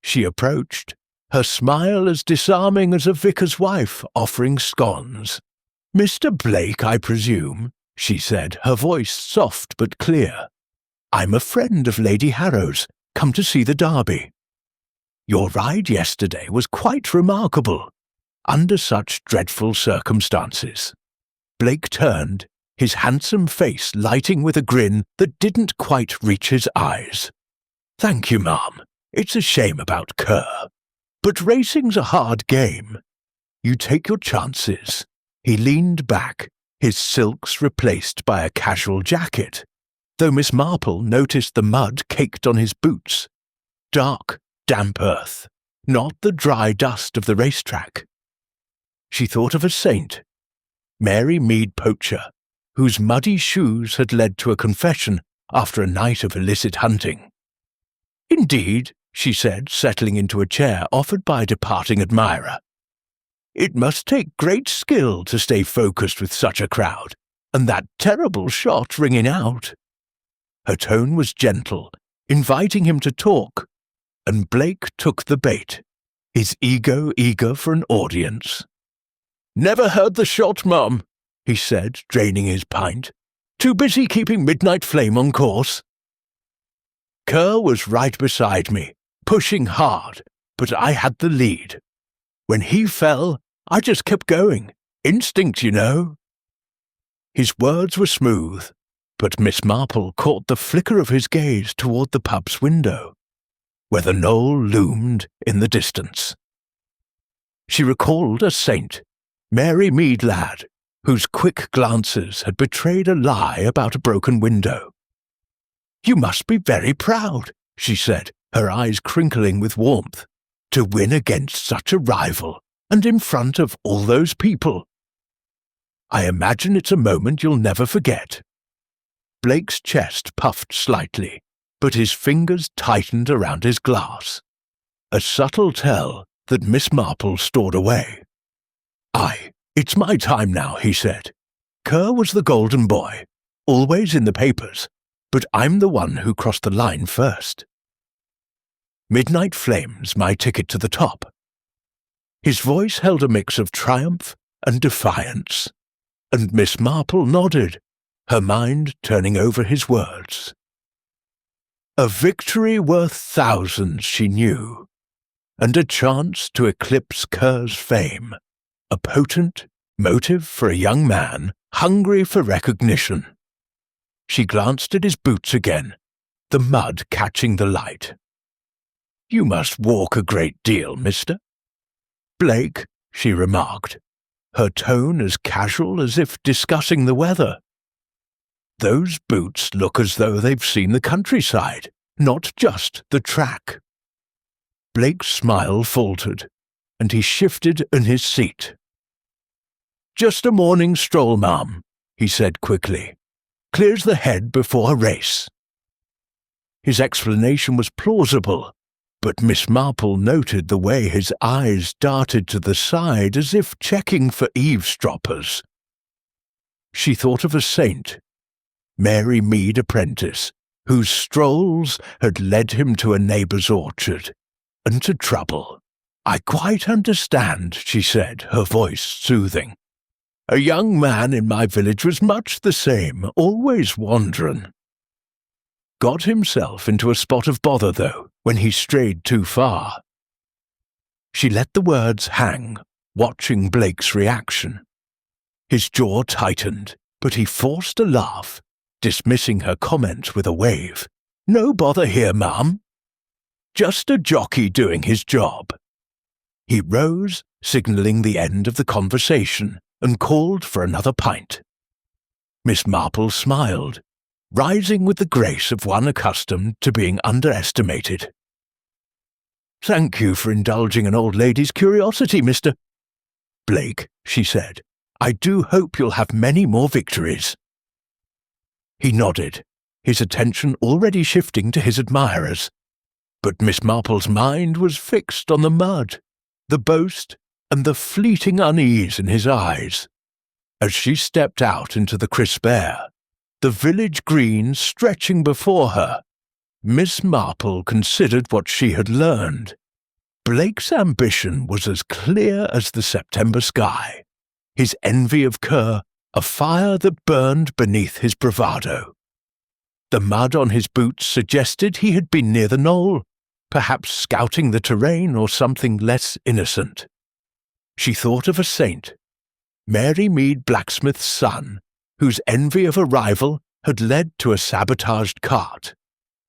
She approached, her smile as disarming as a vicar's wife offering scones. "Mr. Blake, I presume," she said, her voice soft but clear. I'm a friend of Lady Harrow's, come to see the Derby. Your ride yesterday was quite remarkable, under such dreadful circumstances." Blake turned, his handsome face lighting with a grin that didn't quite reach his eyes. "Thank you, ma'am. It's a shame about Kerr. But racing's a hard game. You take your chances." He leaned back, his silks replaced by a casual jacket, though Miss Marple noticed the mud caked on his boots. Dark, damp earth, not the dry dust of the racetrack. She thought of a saint, Mary Mead Poacher, whose muddy shoes had led to a confession after a night of illicit hunting. "Indeed," she said, settling into a chair offered by a departing admirer. "It must take great skill to stay focused with such a crowd, and that terrible shot ringing out." Her tone was gentle, inviting him to talk, and Blake took the bait, his ego eager for an audience. "Never heard the shot, mum," he said, draining his pint. "Too busy keeping Midnight Flame on course." "Kerr was right beside me, pushing hard, but I had the lead. When he fell, I just kept going. Instinct, you know." His words were smooth, but Miss Marple caught the flicker of his gaze toward the pub's window, where the knoll loomed in the distance. She recalled a saint, Mary Mead lad, whose quick glances had betrayed a lie about a broken window. "You must be very proud," she said, her eyes crinkling with warmth, "to win against such a rival, and in front of all those people. I imagine it's a moment you'll never forget." Blake's chest puffed slightly, but his fingers tightened around his glass, a subtle tell that Miss Marple stored away. "Aye, it's my time now," he said. "Kerr was the golden boy, always in the papers, but I'm the one who crossed the line first. Midnight Flame's my ticket to the top." His voice held a mix of triumph and defiance, and Miss Marple nodded, her mind turning over his words. A victory worth thousands, she knew, and a chance to eclipse Kerr's fame, a potent motive for a young man hungry for recognition. She glanced at his boots again, the mud catching the light. "You must walk a great deal, mister." "Blake," she remarked, her tone as casual as if discussing the weather. "Those boots look as though they've seen the countryside, not just the track." Blake's smile faltered, and he shifted in his seat. "Just a morning stroll, ma'am," he said quickly. "Clears the head before a race." His explanation was plausible, but Miss Marple noted the way his eyes darted to the side as if checking for eavesdroppers. She thought of a saint, Mary Mead apprentice, whose strolls had led him to a neighbour's orchard, and to trouble. "I quite understand," she said, her voice soothing. "A young man in my village was much the same, always wandering. Got himself into a spot of bother, though, when he strayed too far." She let the words hang, watching Blake's reaction. His jaw tightened, but he forced a laugh, dismissing her comment with a wave. "No bother here, ma'am. Just a jockey doing his job." He rose, signalling the end of the conversation, and called for another pint. Miss Marple smiled, rising with the grace of one accustomed to being underestimated. "Thank you for indulging an old lady's curiosity, Mr. Blake," she said. "I do hope you'll have many more victories." He nodded, his attention already shifting to his admirers, but Miss Marple's mind was fixed on the mud, the boast, and the fleeting unease in his eyes. As she stepped out into the crisp air, the village green stretching before her, Miss Marple considered what she had learned. Blake's ambition was as clear as the September sky, his envy of Kerr a fire that burned beneath his bravado. The mud on his boots suggested he had been near the knoll, perhaps scouting the terrain or something less innocent. She thought of a saint, Mary Mead Blacksmith's son, whose envy of a rival had led to a sabotaged cart,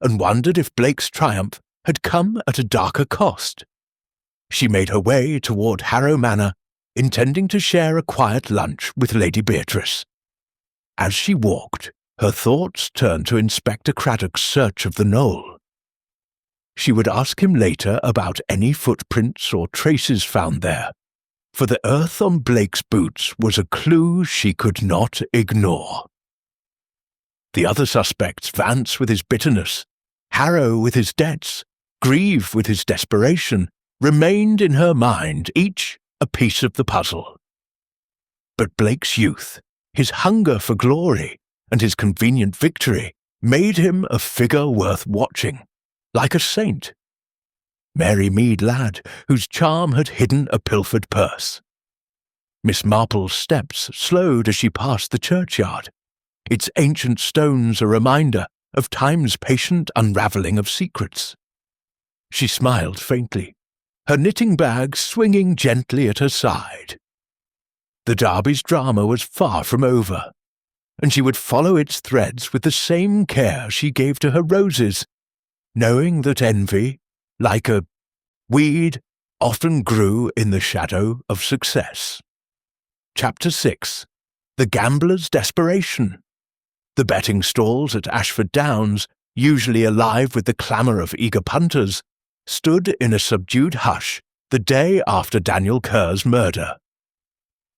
and wondered if Blake's triumph had come at a darker cost. She made her way toward Harrow Manor, intending to share a quiet lunch with Lady Beatrice. As she walked, her thoughts turned to Inspector Craddock's search of the knoll. She would ask him later about any footprints or traces found there, for the earth on Blake's boots was a clue she could not ignore. The other suspects, Vance with his bitterness, Harrow with his debts, Grieve with his desperation, remained in her mind, each a piece of the puzzle. But Blake's youth, his hunger for glory, and his convenient victory made him a figure worth watching, like a saint. Mary Mead lad, whose charm had hidden a pilfered purse. Miss Marple's steps slowed as she passed the churchyard, its ancient stones a reminder of time's patient unravelling of secrets. She smiled faintly, her knitting bag swinging gently at her side. The Derby's drama was far from over, and she would follow its threads with the same care she gave to her roses, knowing that envy, like a weed, often grew in the shadow of success. Chapter 6. The Gambler's Desperation. The betting stalls at Ashford Downs, usually alive with the clamour of eager punters, stood in a subdued hush the day after Daniel Kerr's murder.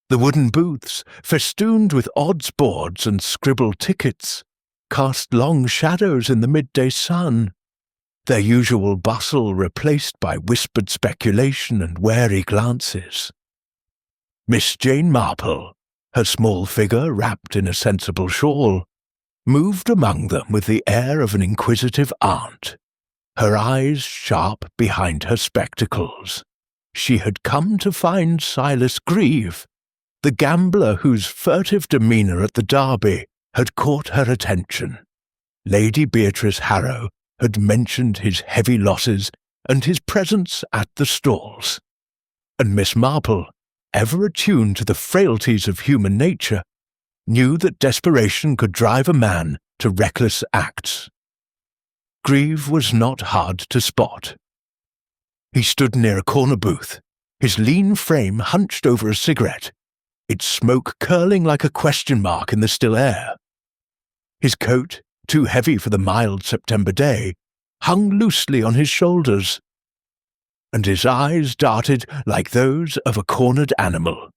The wooden booths, festooned with odds boards and scribbled tickets, cast long shadows in the midday sun, their usual bustle replaced by whispered speculation and wary glances. Miss Jane Marple, her small figure wrapped in a sensible shawl, moved among them with the air of an inquisitive aunt, her eyes sharp behind her spectacles. She had come to find Silas Grieve, the gambler whose furtive demeanour at the Derby had caught her attention. Lady Beatrice Harrow had mentioned his heavy losses and his presence at the stalls, and Miss Marple, ever attuned to the frailties of human nature, knew that desperation could drive a man to reckless acts. Grieve was not hard to spot. He stood near a corner booth, his lean frame hunched over a cigarette, its smoke curling like a question mark in the still air. His coat, too heavy for the mild September day, hung loosely on his shoulders, and his eyes darted like those of a cornered animal.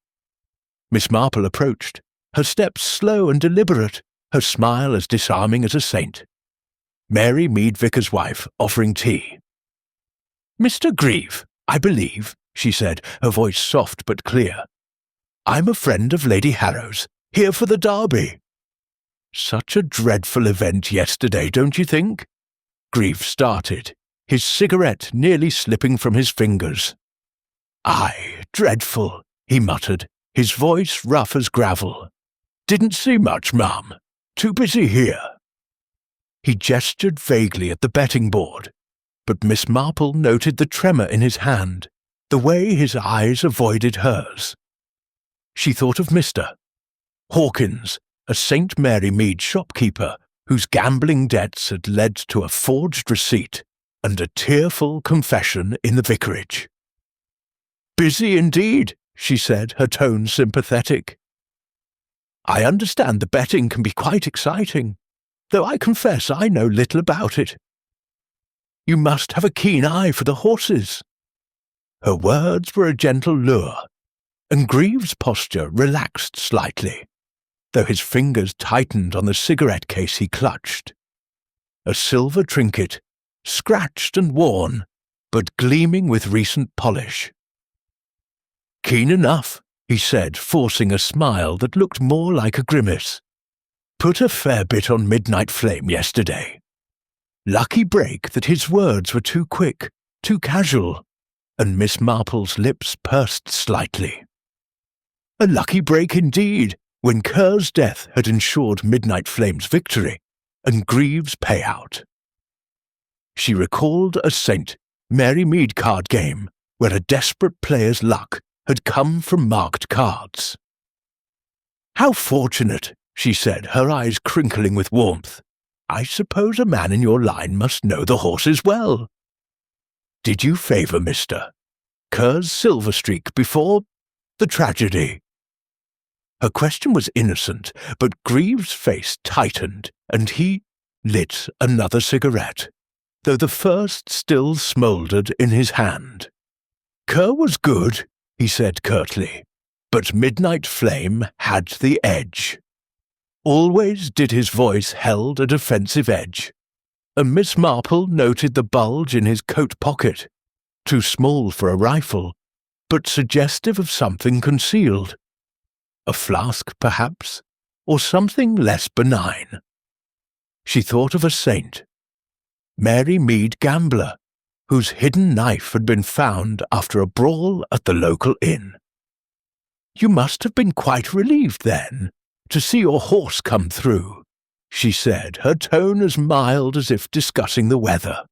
Miss Marple approached, her steps slow and deliberate, her smile as disarming as a saint. Mary Mead Vicar's wife offering tea. "Mr. Grieve, I believe," she said, her voice soft but clear. "I'm a friend of Lady Harrow's, here for the Derby." "Such a dreadful event yesterday, don't you think?" Grieve started, his cigarette nearly slipping from his fingers. "Aye, dreadful," he muttered, his voice rough as gravel. "Didn't see much, ma'am. Too busy here." He gestured vaguely at the betting board, but Miss Marple noted the tremor in his hand, the way his eyes avoided hers. She thought of Mr. Hawkins, a St. Mary Mead shopkeeper whose gambling debts had led to a forged receipt and a tearful confession in the vicarage. "Busy indeed," she said, her tone sympathetic. "I understand the betting can be quite exciting, though I confess I know little about it. You must have a keen eye for the horses." Her words were a gentle lure, and Grieve's posture relaxed slightly, though his fingers tightened on the cigarette case he clutched. A silver trinket, scratched and worn, but gleaming with recent polish. "Keen enough," he said, forcing a smile that looked more like a grimace. "Put a fair bit on Midnight Flame yesterday." Lucky break that his words were too quick, too casual, and Miss Marple's lips pursed slightly. A lucky break indeed, when Kerr's death had ensured Midnight Flame's victory, and Greaves' payout. She recalled a St. Mary Mead card game where a desperate player's luck had come from marked cards. "How fortunate," she said, her eyes crinkling with warmth. "I suppose a man in your line must know the horses well. Did you favour Mr. Kerr's silver streak before the tragedy?" Her question was innocent, but Greaves' face tightened, and he lit another cigarette, though the first still smouldered in his hand. "Kerr was good," he said curtly, "but Midnight Flame had the edge. Always did his voice held a defensive edge, and Miss Marple noted the bulge in his coat pocket, too small for a rifle, but suggestive of something concealed. A flask, perhaps, or something less benign. She thought of a saint, Mary Mead Gambler, whose hidden knife had been found after a brawl at the local inn. "You must have been quite relieved, then, to see your horse come through," she said, her tone as mild as if discussing the weather.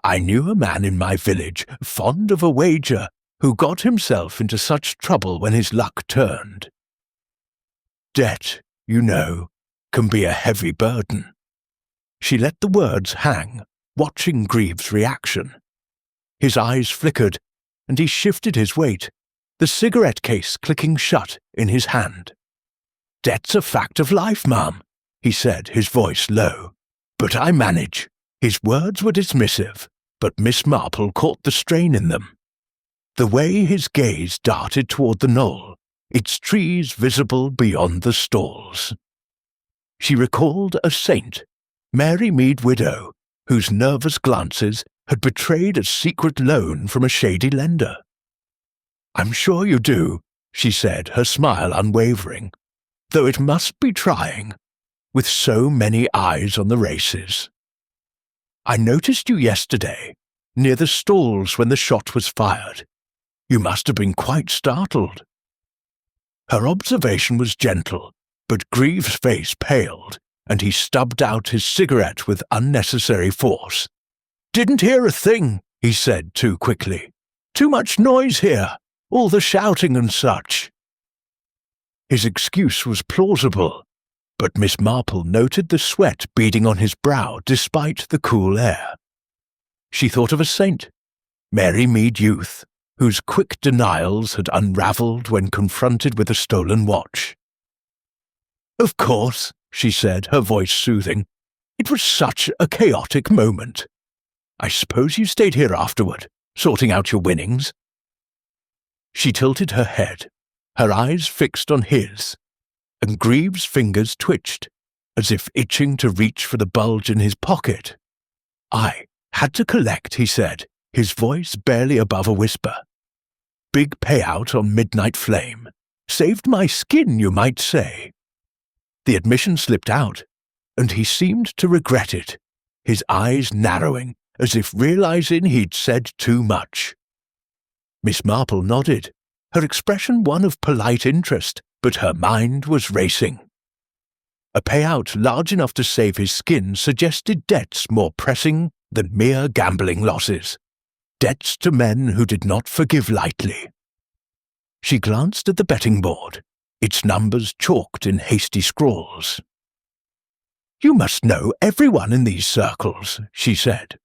"I knew a man in my village, fond of a wager, who got himself into such trouble when his luck turned. Debt, you know, can be a heavy burden." She let the words hang, watching Greaves' reaction. His eyes flickered, and he shifted his weight, the cigarette case clicking shut in his hand. "Debt's a fact of life, ma'am," he said, his voice low. "But I manage." His words were dismissive, but Miss Marple caught the strain in them. The way his gaze darted toward the knoll, its trees visible beyond the stalls. She recalled a saint, Mary Mead widow, whose nervous glances had betrayed a secret loan from a shady lender. "I'm sure you do," she said, her smile unwavering, "though it must be trying, with so many eyes on the races. I noticed you yesterday, near the stalls when the shot was fired. You must have been quite startled." Her observation was gentle, but Greaves' face paled, and he stubbed out his cigarette with unnecessary force. "Didn't hear a thing," he said too quickly. "Too much noise here, all the shouting and such." His excuse was plausible, but Miss Marple noted the sweat beading on his brow despite the cool air. She thought of a saint, Mary Mead Youth, whose quick denials had unravelled when confronted with a stolen watch. "Of course," she said, her voice soothing. "It was such a chaotic moment. I suppose you stayed here afterward, sorting out your winnings?" She tilted her head, her eyes fixed on his, and Greaves' fingers twitched, as if itching to reach for the bulge in his pocket. "I had to collect," he said, his voice barely above a whisper. "Big payout on Midnight Flame. Saved my skin, you might say." The admission slipped out, and he seemed to regret it, his eyes narrowing, as if realizing he'd said too much. Miss Marple nodded, her expression one of polite interest, but her mind was racing. A payout large enough to save his skin suggested debts more pressing than mere gambling losses, debts to men who did not forgive lightly. She glanced at the betting board, its numbers chalked in hasty scrawls. "You must know everyone in these circles," she said.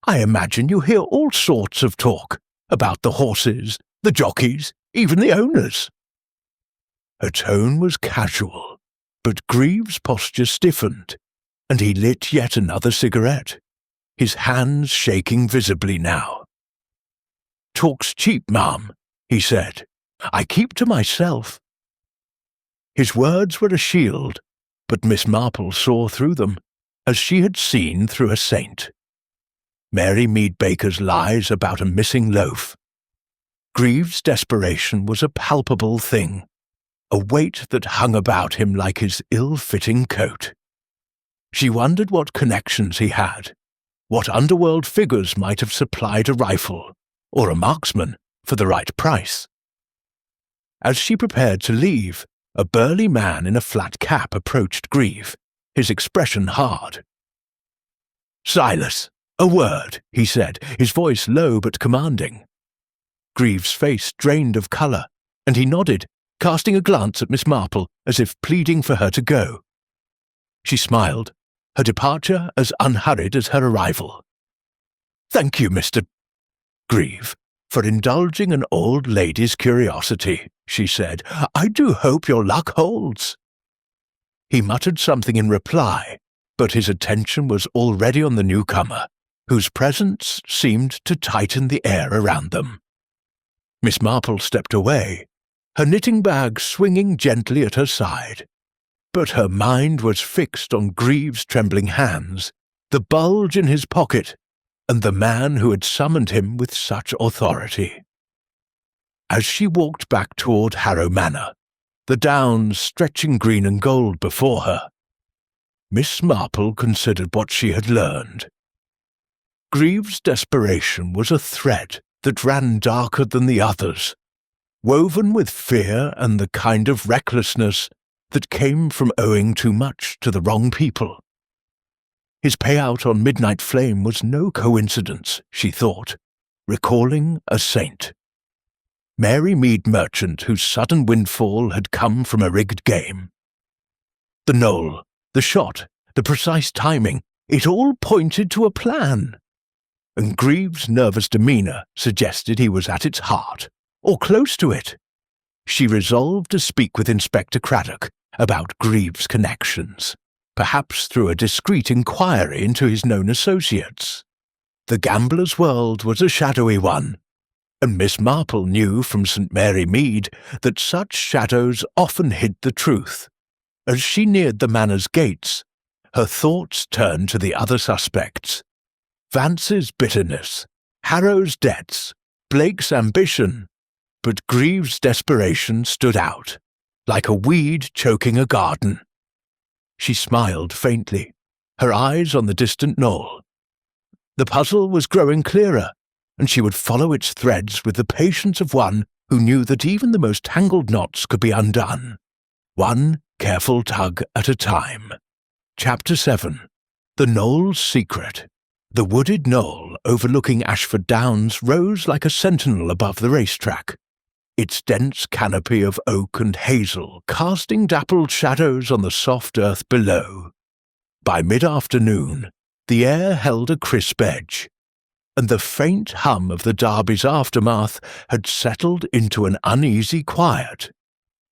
"I imagine you hear all sorts of talk about the horses, the jockeys, even the owners." Her tone was casual, but Greaves' posture stiffened, and he lit yet another cigarette, his hands shaking visibly now. "Talk's cheap, ma'am," he said. "I keep to myself." His words were a shield, but Miss Marple saw through them, as she had seen through a saint. Mary Mead Baker's lies about a missing loaf. Greaves' desperation was a palpable thing, a weight that hung about him like his ill-fitting coat. She wondered what connections he had, what underworld figures might have supplied a rifle, or a marksman, for the right price. As she prepared to leave, a burly man in a flat cap approached Greaves, his expression hard. "Silas, a word," he said, his voice low but commanding. Greaves' face drained of colour, and he nodded, casting a glance at Miss Marple as if pleading for her to go. She smiled, her departure as unhurried as her arrival. "Thank you, Mr. Greave, for indulging an old lady's curiosity," she said. "I do hope your luck holds." He muttered something in reply, but his attention was already on the newcomer, whose presence seemed to tighten the air around them. Miss Marple stepped away, her knitting bag swinging gently at her side, but her mind was fixed on Greaves' trembling hands, the bulge in his pocket, and the man who had summoned him with such authority. As she walked back toward Harrow Manor, the downs stretching green and gold before her, Miss Marple considered what she had learned. Greaves' desperation was a thread that ran darker than the others, woven with fear and the kind of recklessness that came from owing too much to the wrong people. His payout on Midnight Flame was no coincidence, she thought, recalling a saint. Mary Mead merchant whose sudden windfall had come from a rigged game. The knoll, the shot, the precise timing, it all pointed to a plan. And Greaves' nervous demeanour suggested he was at its heart, or close to it. She resolved to speak with Inspector Craddock about Greaves' connections, perhaps through a discreet inquiry into his known associates. The gambler's world was a shadowy one, and Miss Marple knew from St. Mary Mead that such shadows often hid the truth. As she neared the manor's gates, her thoughts turned to the other suspects. Vance's bitterness, Harrow's debts, Blake's ambition, but Greaves' desperation stood out, like a weed choking a garden. She smiled faintly, her eyes on the distant knoll. The puzzle was growing clearer, and she would follow its threads with the patience of one who knew that even the most tangled knots could be undone, one careful tug at a time. Chapter 7. The Knoll's Secret. The wooded knoll overlooking Ashford Downs rose like a sentinel above the racetrack, its dense canopy of oak and hazel casting dappled shadows on the soft earth below. By mid-afternoon, the air held a crisp edge, and the faint hum of the Derby's aftermath had settled into an uneasy quiet.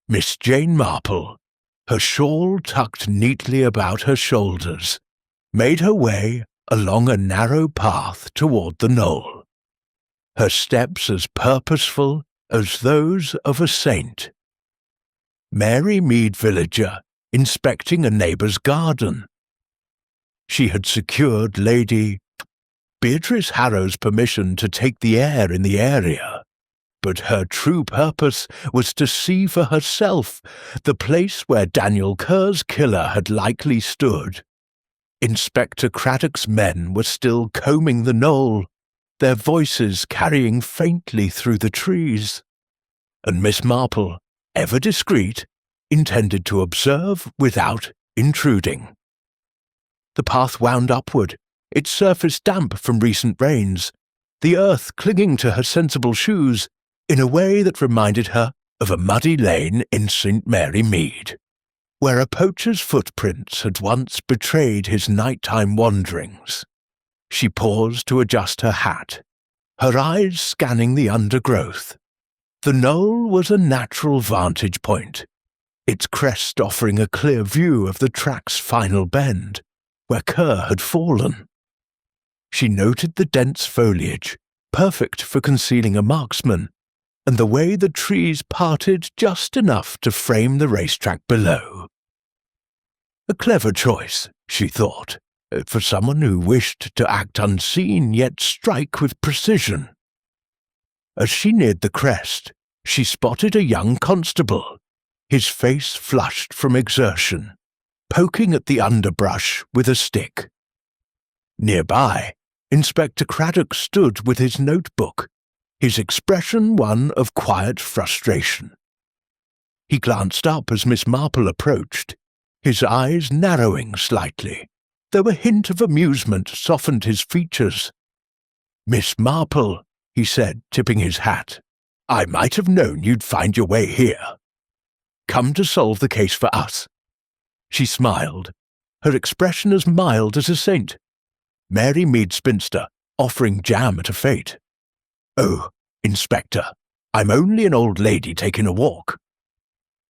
Miss Jane Marple, her shawl tucked neatly about her shoulders, made her way along a narrow path toward the knoll, her steps as purposeful as those of a saint. Mary Mead villager inspecting a neighbour's garden. She had secured Lady Beatrice Harrow's permission to take the air in the area, but her true purpose was to see for herself the place where Daniel Kerr's killer had likely stood. Inspector Craddock's men were still combing the knoll, their voices carrying faintly through the trees, and Miss Marple, ever discreet, intended to observe without intruding. The path wound upward, its surface damp from recent rains, the earth clinging to her sensible shoes in a way that reminded her of a muddy lane in St. Mary Mead, where a poacher's footprints had once betrayed his nighttime wanderings. She paused to adjust her hat, her eyes scanning the undergrowth. The knoll was a natural vantage point, its crest offering a clear view of the track's final bend, where Kerr had fallen. She noted the dense foliage, perfect for concealing a marksman, and the way the trees parted just enough to frame the racetrack below. A clever choice, she thought, for someone who wished to act unseen yet strike with precision. As she neared the crest, she spotted a young constable, his face flushed from exertion, poking at the underbrush with a stick. Nearby, Inspector Craddock stood with his notebook, his expression one of quiet frustration. He glanced up as Miss Marple approached, his eyes narrowing slightly, though a hint of amusement softened his features. "Miss Marple," he said, tipping his hat, "I might have known you'd find your way here. Come to solve the case for us." She smiled, her expression as mild as a saint. Mary Mead spinster, offering jam at a fete. "Oh, Inspector, I'm only an old lady taking a walk.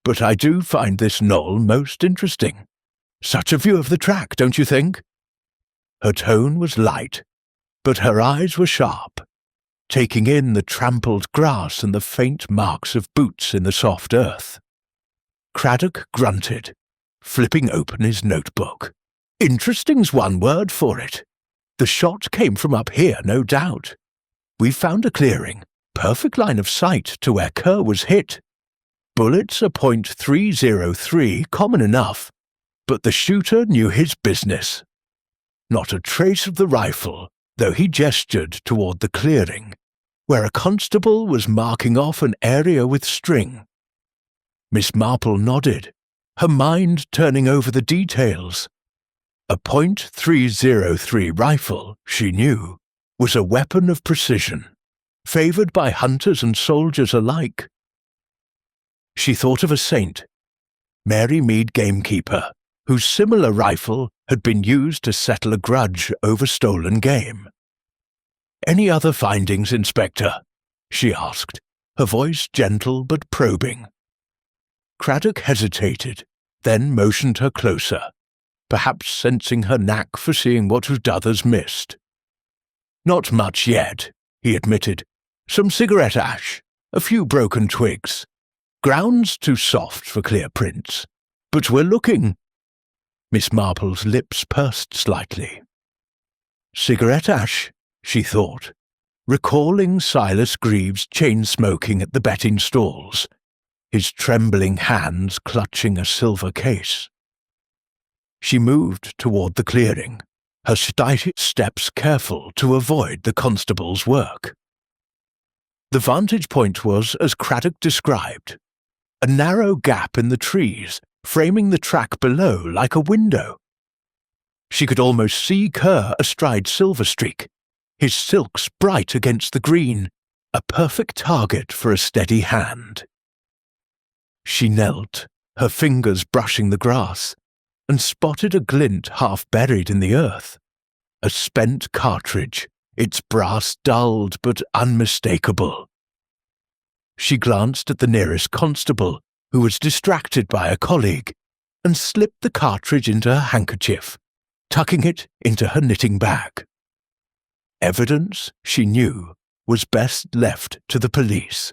But I do find this knoll most interesting. Such a view of the track, don't you think?" Her tone was light, but her eyes were sharp, taking in the trampled grass and the faint marks of boots in the soft earth. Craddock grunted, flipping open his notebook. "Interesting's one word for it. The shot came from up here, no doubt. We've found a clearing, perfect line of sight to where Kerr was hit. Bullets are .303, common enough, but the shooter knew his business. Not a trace of the rifle, though he gestured toward the clearing, where a constable was marking off an area with string." Miss Marple nodded, her mind turning over the details. A .303 rifle, she knew, was a weapon of precision, favored by hunters and soldiers alike. She thought of a saint, Mary Mead gamekeeper, whose similar rifle had been used to settle a grudge over stolen game. "Any other findings, Inspector?" she asked, her voice gentle but probing. Craddock hesitated, then motioned her closer, perhaps sensing her knack for seeing what others missed. "Not much yet," he admitted. "Some cigarette ash, a few broken twigs. Ground's too soft for clear prints, but we're looking." Miss Marple's lips pursed slightly. Cigarette ash, she thought, recalling Silas Greaves chain-smoking at the betting stalls, his trembling hands clutching a silver case. She moved toward the clearing, her steady steps careful to avoid the constable's work. The vantage point was as Craddock described, a narrow gap in the trees framing the track below like a window. She could almost see Kerr astride Silver Streak, his silks bright against the green, a perfect target for a steady hand. She knelt, her fingers brushing the grass, and spotted a glint half buried in the earth. A spent cartridge, its brass dulled but unmistakable. She glanced at the nearest constable, who was distracted by a colleague, and slipped the cartridge into her handkerchief, tucking it into her knitting bag. Evidence, she knew, was best left to the police,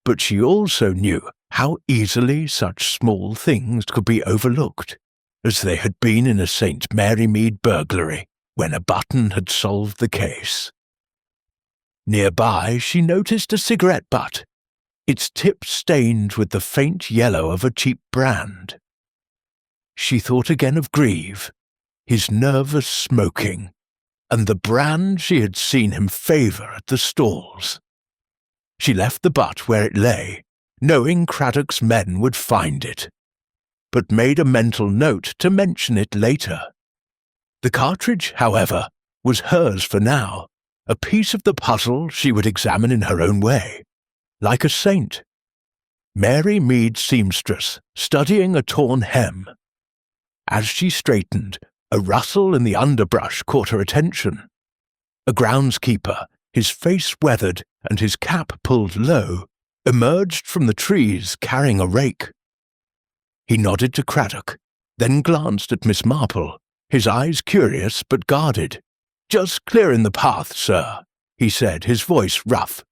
but she also knew how easily such small things could be overlooked, as they had been in a St. Mary Mead burglary when a button had solved the case. Nearby she noticed a cigarette butt, its tip stained with the faint yellow of a cheap brand. She thought again of Grieve, his nervous smoking, and the brand she had seen him favour at the stalls. She left the butt where it lay, knowing Craddock's men would find it, but made a mental note to mention it later. The cartridge, however, was hers for now, a piece of the puzzle she would examine in her own way, like a saint. Mary Mead seamstress, studying a torn hem. As she straightened, a rustle in the underbrush caught her attention. A groundskeeper, his face weathered and his cap pulled low, emerged from the trees carrying a rake. He nodded to Craddock, then glanced at Miss Marple, his eyes curious but guarded. "Just clearing the path, sir," he said, his voice rough.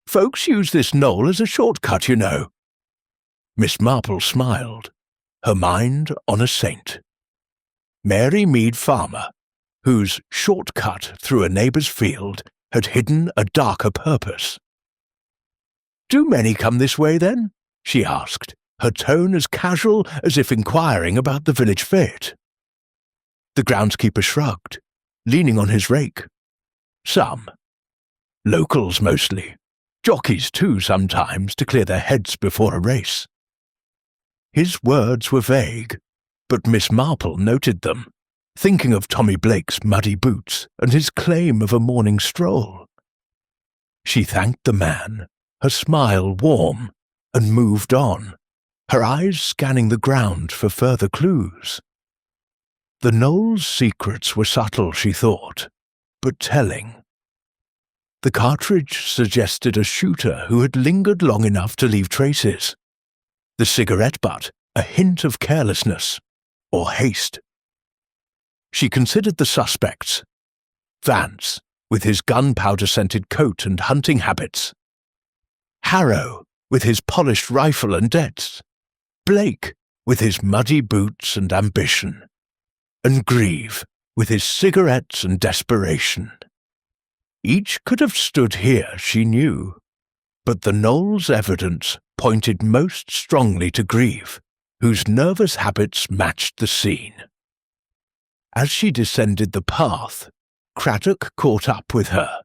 "Folks use this knoll as a shortcut, you know." Miss Marple smiled, her mind on a saint. Mary Mead Farmer, whose shortcut through a neighbour's field had hidden a darker purpose. "Do many come this way, then?" she asked, her tone as casual as if inquiring about the village fete. The groundskeeper shrugged, leaning on his rake. "Some. Locals mostly. Jockeys too sometimes to clear their heads before a race." His words were vague, but Miss Marple noted them, thinking of Tommy Blake's muddy boots and his claim of a morning stroll. She thanked the man, her smile warm, and moved on, her eyes scanning the ground for further clues. The knoll's secrets were subtle, she thought, but telling. The cartridge suggested a shooter who had lingered long enough to leave traces. The cigarette butt a hint of carelessness or haste. She considered the suspects. Vance, with his gunpowder-scented coat and hunting habits. Harrow, with his polished rifle and debts. Blake, with his muddy boots and ambition. And Grieve, with his cigarettes and desperation. Each could have stood here, she knew, but the knoll's evidence pointed most strongly to Grieve, whose nervous habits matched the scene. As she descended the path, Craddock caught up with her,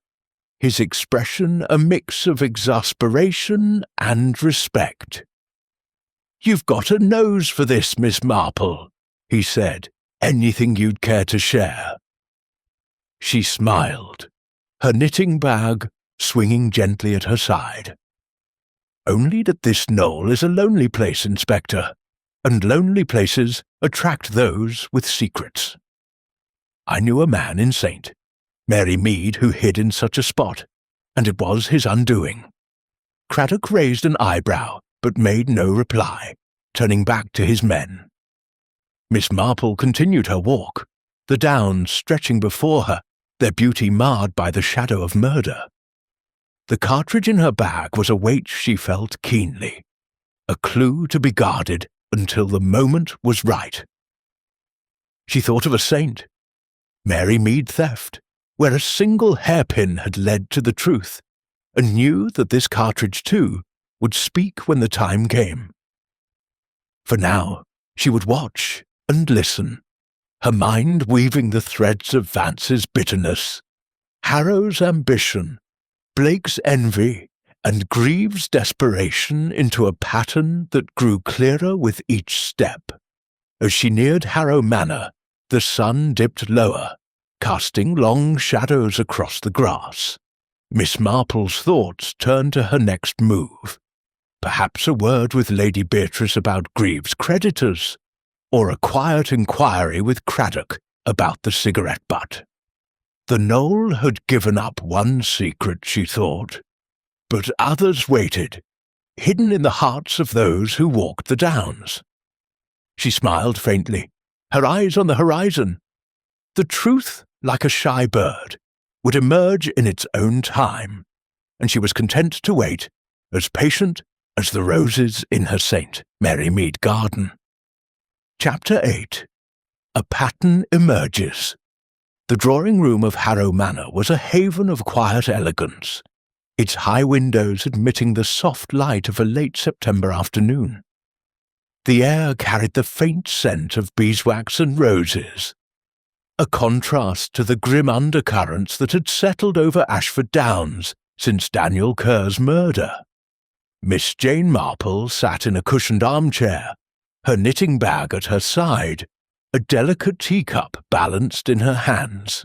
his expression a mix of exasperation and respect. "You've got a nose for this, Miss Marple," he said. "Anything you'd care to share?" She smiled, her knitting bag swinging gently at her side. "Only that this knoll is a lonely place, Inspector, and lonely places attract those with secrets. I knew a man in St. Mary Mead who hid in such a spot, and it was his undoing." Craddock raised an eyebrow, but made no reply, turning back to his men. Miss Marple continued her walk, the downs stretching before her, their beauty marred by the shadow of murder. The cartridge in her bag was a weight she felt keenly, a clue to be guarded until the moment was right. She thought of a saint, Mary Mead theft, where a single hairpin had led to the truth, and knew that this cartridge, too, would speak when the time came. For now, she would watch and listen, her mind weaving the threads of Vance's bitterness, Harrow's ambition, Blake's envy, and Grieve's desperation into a pattern that grew clearer with each step. As she neared Harrow Manor, the sun dipped lower, casting long shadows across the grass. Miss Marple's thoughts turned to her next move. Perhaps a word with Lady Beatrice about Grieve's creditors, or a quiet inquiry with Craddock about the cigarette butt. The knoll had given up one secret, she thought, but others waited, hidden in the hearts of those who walked the downs. She smiled faintly, her eyes on the horizon. The truth, like a shy bird, would emerge in its own time, and she was content to wait, as patient as the roses in her St. Mary Mead garden. Chapter 8. A Pattern Emerges. The drawing-room of Harrow Manor was a haven of quiet elegance, its high windows admitting the soft light of a late September afternoon. The air carried the faint scent of beeswax and roses, a contrast to the grim undercurrents that had settled over Ashford Downs since Daniel Kerr's murder. Miss Jane Marple sat in a cushioned armchair, her knitting bag at her side, a delicate teacup balanced in her hands.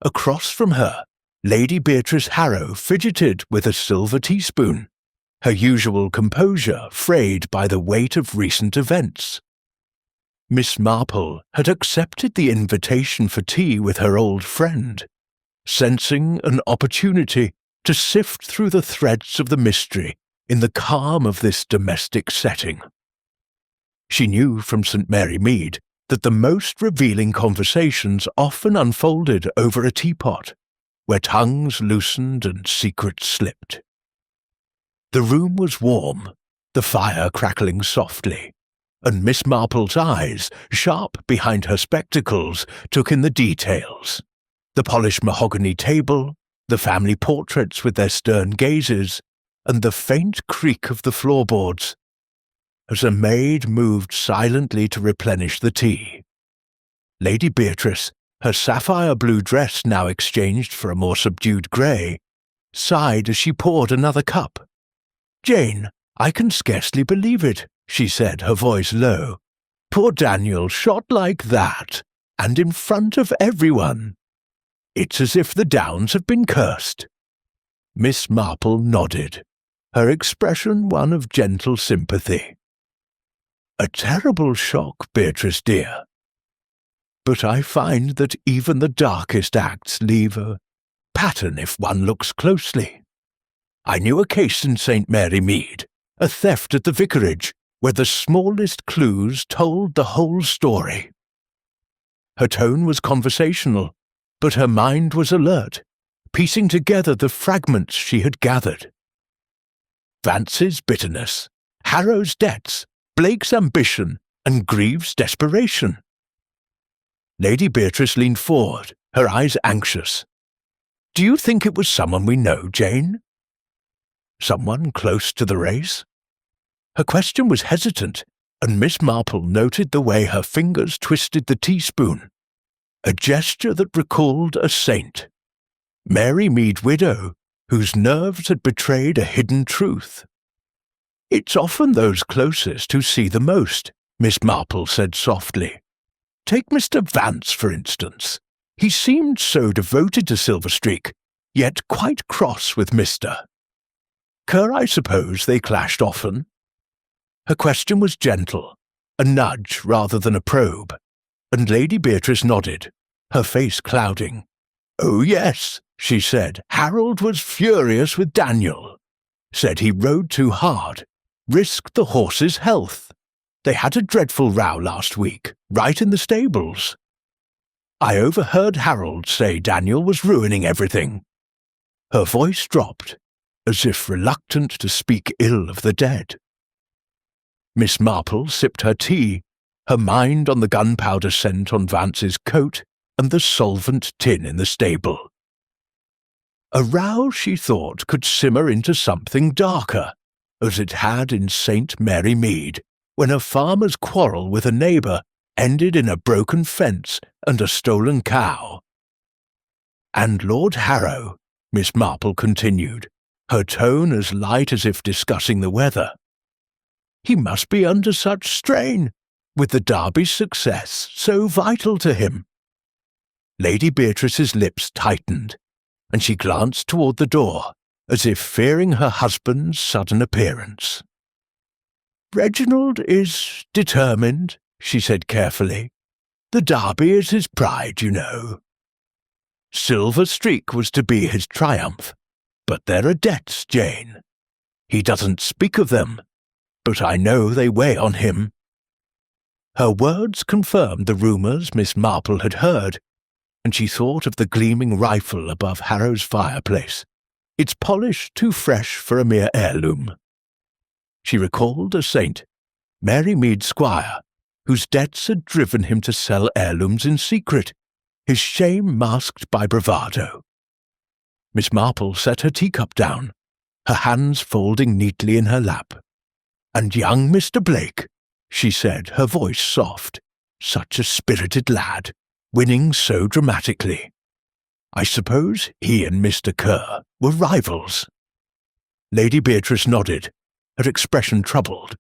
Across from her, Lady Beatrice Harrow fidgeted with a silver teaspoon, her usual composure frayed by the weight of recent events. Miss Marple had accepted the invitation for tea with her old friend, sensing an opportunity to sift through the threads of the mystery in the calm of this domestic setting. She knew from St. Mary Mead that the most revealing conversations often unfolded over a teapot, where tongues loosened and secrets slipped. The room was warm, the fire crackling softly, and Miss Marple's eyes, sharp behind her spectacles, took in the details. The polished mahogany table, the family portraits with their stern gazes, and the faint creak of the floorboards, as a maid moved silently to replenish the tea. Lady Beatrice, her sapphire blue dress now exchanged for a more subdued grey, sighed as she poured another cup. "Jane, I can scarcely believe it," she said, her voice low. Poor Daniel shot like that, and in front of everyone. It's as if the Downs have been cursed." Miss Marple nodded, her expression one of gentle sympathy. "A terrible shock, Beatrice dear. But I find that even the darkest acts leave a pattern if one looks closely. I knew a case in St. Mary Mead, a theft at the vicarage, where the smallest clues told the whole story." Her tone was conversational, but her mind was alert, piecing together the fragments she had gathered. Vance's bitterness, Harrow's debts, Blake's ambition, and Greaves' desperation. Lady Beatrice leaned forward, her eyes anxious. "Do you think it was someone we know, Jane? Someone close to the race?" Her question was hesitant, and Miss Marple noted the way her fingers twisted the teaspoon, a gesture that recalled a saint. Mary Mead widow, whose nerves had betrayed a hidden truth. "It's often those closest who see the most," Miss Marple said softly. "Take Mr. Vance, for instance. He seemed so devoted to Silverstreak, yet quite cross with Mr. Kerr. I suppose they clashed often." Her question was gentle, a nudge rather than a probe, and Lady Beatrice nodded, her face clouding. "Oh yes," she said, "Harold was furious with Daniel. Said he rode too hard, risked the horse's health. They had a dreadful row last week, right in the stables. I overheard Harold say Daniel was ruining everything." Her voice dropped, as if reluctant to speak ill of the dead. Miss Marple sipped her tea, her mind on the gunpowder scent on Vance's coat and the solvent tin in the stable. A row, she thought, could simmer into something darker, as it had in St. Mary Mead, when a farmer's quarrel with a neighbour ended in a broken fence and a stolen cow. "And Lord Harrow," Miss Marple continued, her tone as light as if discussing the weather. "He must be under such strain, with the Derby's success so vital to him." Lady Beatrice's lips tightened, and she glanced toward the door, as if fearing her husband's sudden appearance. "Reginald is determined," she said carefully. "The Derby is his pride, you know. Silverstreak was to be his triumph, but there are debts, Jane. He doesn't speak of them, but I know they weigh on him." Her words confirmed the rumours Miss Marple had heard, and she thought of the gleaming rifle above Harrow's fireplace, its polish too fresh for a mere heirloom. She recalled a saint, Mary Mead Squire, whose debts had driven him to sell heirlooms in secret, his shame masked by bravado. Miss Marple set her teacup down, her hands folding neatly in her lap. "And young Mr. Blake," she said, her voice soft, "such a spirited lad, winning so dramatically. I suppose he and Mr. Kerr were rivals." Lady Beatrice nodded, her expression troubled.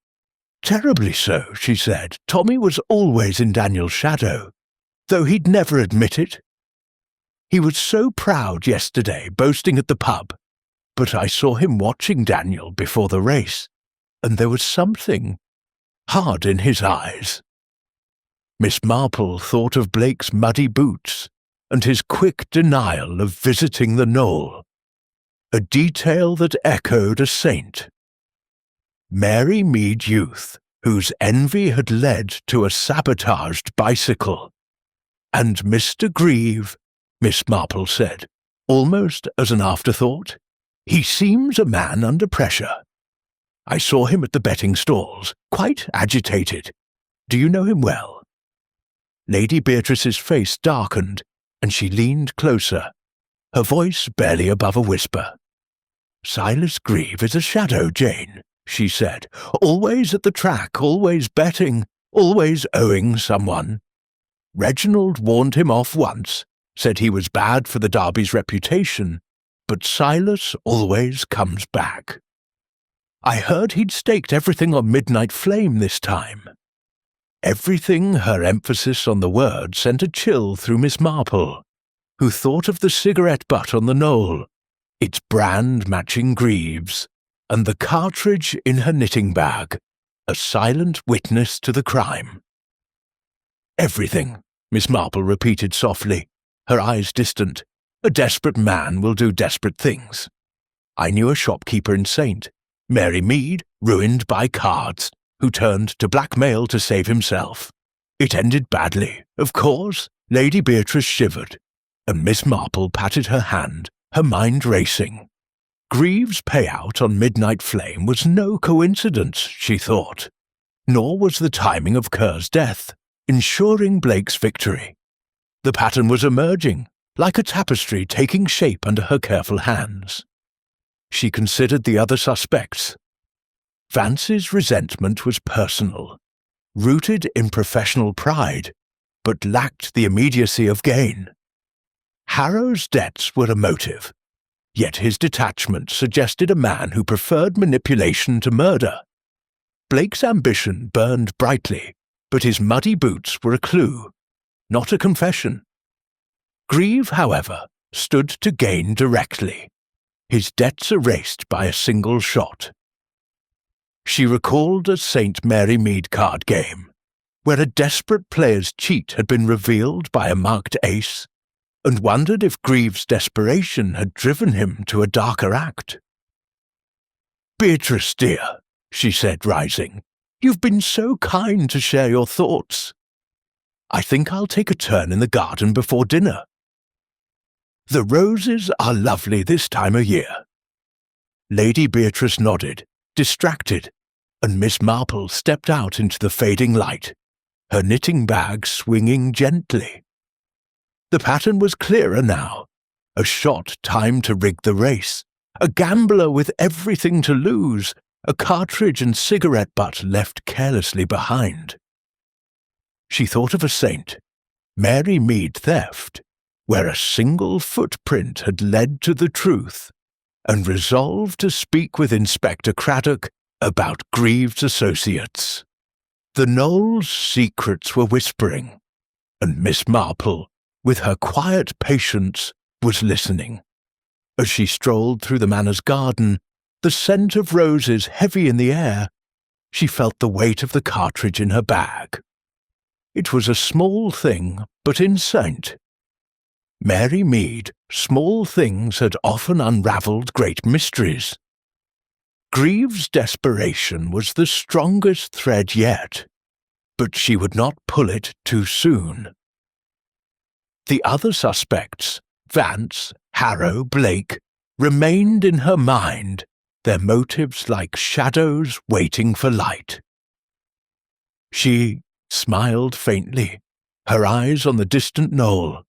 "Terribly so," she said. "Tommy was always in Daniel's shadow, though he'd never admit it. He was so proud yesterday, boasting at the pub, but I saw him watching Daniel before the race, and there was something hard in his eyes." Miss Marple thought of Blake's muddy boots and his quick denial of visiting the knoll, a detail that echoed a saint. Mary Mead youth, whose envy had led to a sabotaged bicycle. "And Mr. Greaves," Miss Marple said, almost as an afterthought. "He seems a man under pressure. I saw him at the betting stalls, quite agitated. Do you know him well?" Lady Beatrice's face darkened, and she leaned closer, her voice barely above a whisper. "Silas Greaves is a shadow, Jane," she said. "Always at the track, always betting, always owing someone. Reginald warned him off once, said he was bad for the Derby's reputation, but Silas always comes back. I heard he'd staked everything on Midnight Flame this time." Everything her emphasis on the word sent a chill through Miss Marple, who thought of the cigarette butt on the knoll, its brand matching greaves, and the cartridge in her knitting bag, a silent witness to the crime. "Everything," Miss Marple repeated softly, her eyes distant. "A desperate man will do desperate things. I knew a shopkeeper in Saint, Mary Mead, ruined by cards, who turned to blackmail to save himself. It ended badly, of course." Lady Beatrice shivered, and Miss Marple patted her hand, her mind racing. Greaves' payout on Midnight Flame was no coincidence, she thought, nor was the timing of Kerr's death, ensuring Blake's victory. The pattern was emerging, like a tapestry taking shape under her careful hands. She considered the other suspects. Vance's resentment was personal, rooted in professional pride, but lacked the immediacy of gain. Harrow's debts were a motive, yet his detachment suggested a man who preferred manipulation to murder. Blake's ambition burned brightly, but his muddy boots were a clue, not a confession. Grieve, however, stood to gain directly, his debts erased by a single shot. She recalled a St. Mary Mead card game, where a desperate player's cheat had been revealed by a marked ace, and wondered if Grieve's desperation had driven him to a darker act. "Beatrice, dear," she said, rising, "you've been so kind to share your thoughts. I think I'll take a turn in the garden before dinner. The roses are lovely this time of year." Lady Beatrice nodded, distracted, and Miss Marple stepped out into the fading light, her knitting bag swinging gently. The pattern was clearer now, a shot timed to rig the race, a gambler with everything to lose, a cartridge and cigarette butt left carelessly behind. She thought of a saint, Mary Mead theft, where a single footprint had led to the truth, and resolved to speak with Inspector Craddock about Grieve's associates. The Knowles' secrets were whispering, and Miss Marple, with her quiet patience, was listening. As she strolled through the manor's garden, the scent of roses heavy in the air, she felt the weight of the cartridge in her bag. It was a small thing, but in Saint. Mary Mead, small things had often unravelled great mysteries. Grieve's desperation was the strongest thread yet, but she would not pull it too soon. The other suspects, Vance, Harrow, Blake, remained in her mind, their motives like shadows waiting for light. She smiled faintly, her eyes on the distant knoll.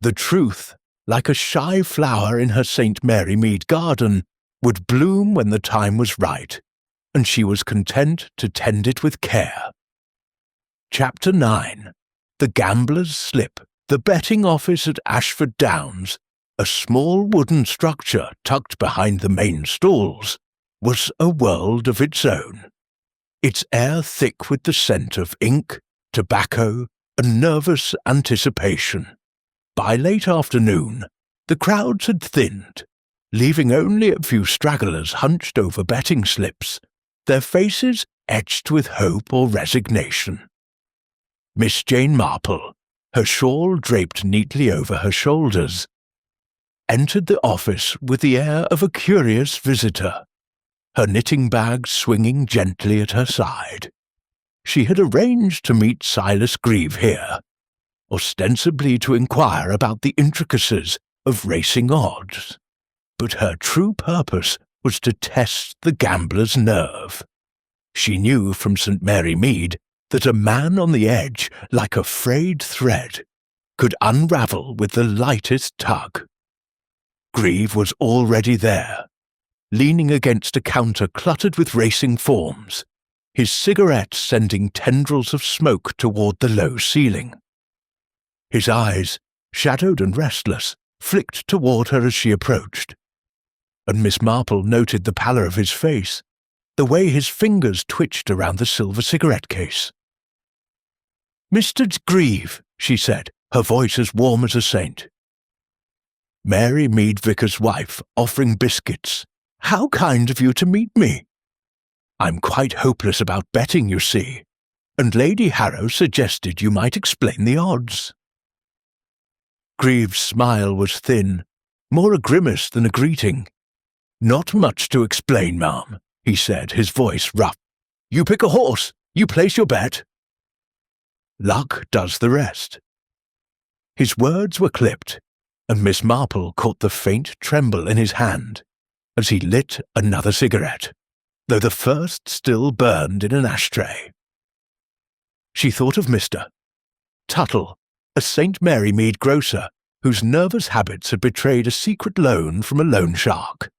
The truth, like a shy flower in her St. Mary Mead garden, would bloom when the time was right, and she was content to tend it with care. Chapter 9. The Gambler's Slip. The betting office at Ashford Downs, a small wooden structure tucked behind the main stalls, was a world of its own, its air thick with the scent of ink, tobacco, and nervous anticipation. By late afternoon, the crowds had thinned, leaving only a few stragglers hunched over betting slips, their faces etched with hope or resignation. Miss Jane Marple, her shawl draped neatly over her shoulders, entered the office with the air of a curious visitor, her knitting bag swinging gently at her side. She had arranged to meet Silas Grieve here, ostensibly to inquire about the intricacies of racing odds, but her true purpose was to test the gambler's nerve. She knew from St. Mary Mead that a man on the edge, like a frayed thread, could unravel with the lightest tug. Grieve was already there, leaning against a counter cluttered with racing forms, his cigarette sending tendrils of smoke toward the low ceiling. His eyes, shadowed and restless, flicked toward her as she approached, and Miss Marple noted the pallor of his face, the way his fingers twitched around the silver cigarette case. "Mr. Grieve," she said, her voice as warm as a saint. "Mary Mead Vicar's wife, offering biscuits. How kind of you to meet me. I'm quite hopeless about betting, you see, and Lady Harrow suggested you might explain the odds." Grieve's smile was thin, more a grimace than a greeting. "Not much to explain, ma'am," he said, his voice rough. "You pick a horse, you place your bet. Luck does the rest." His words were clipped, and Miss Marple caught the faint tremble in his hand as he lit another cigarette, though the first still burned in an ashtray. She thought of Mr. Tuttle, a St. Mary Mead grocer whose nervous habits had betrayed a secret loan from a loan shark.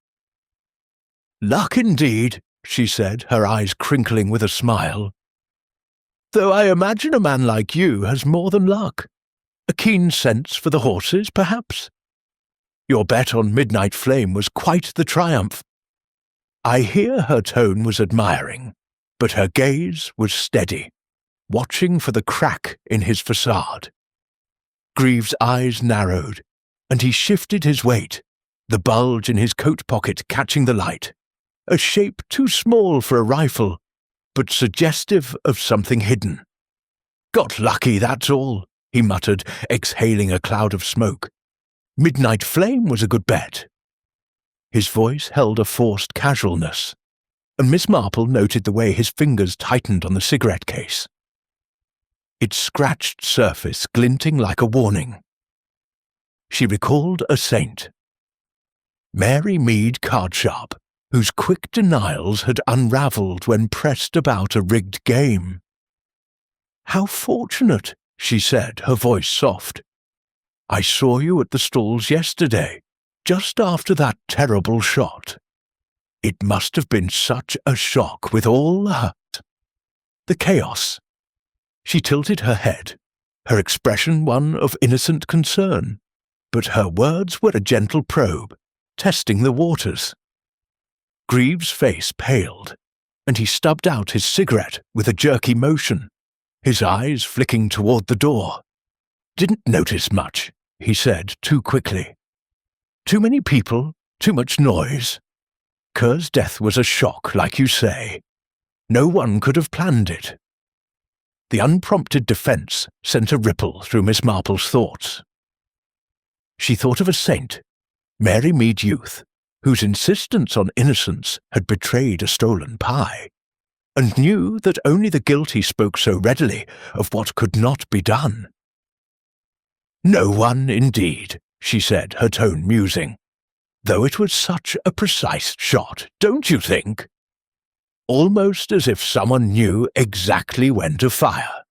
"Luck indeed," she said, her eyes crinkling with a smile. "Though I imagine a man like you has more than luck. A keen sense for the horses, perhaps? Your bet on Midnight Flame was quite the triumph." I hear her tone was admiring, but her gaze was steady, watching for the crack in his facade. Grieve's eyes narrowed, and he shifted his weight, the bulge in his coat pocket catching the light, a shape too small for a rifle, but suggestive of something hidden. "Got lucky, that's all," he muttered, exhaling a cloud of smoke. "Midnight Flame was a good bet." His voice held a forced casualness, and Miss Marple noted the way his fingers tightened on the cigarette case, its scratched surface glinting like a warning. She recalled a saint, Mary Mead Cardsharp, whose quick denials had unravelled when pressed about a rigged game. "How fortunate," she said, her voice soft. "I saw you at the stalls yesterday, just after that terrible shot. It must have been such a shock with all the chaos." She tilted her head, her expression one of innocent concern, but her words were a gentle probe, testing the waters. Grieve's face paled, and he stubbed out his cigarette with a jerky motion, his eyes flicking toward the door. "Didn't notice much," he said too quickly. "Too many people, too much noise. Kerr's death was a shock, like you say. No one could have planned it." The unprompted defence sent a ripple through Miss Marple's thoughts. She thought of a saint, Mary Mead Youth, whose insistence on innocence had betrayed a stolen pie, and knew that only the guilty spoke so readily of what could not be done. "No one, indeed," she said, her tone musing, "though it was such a precise shot, don't you think? Almost as if someone knew exactly when to fire."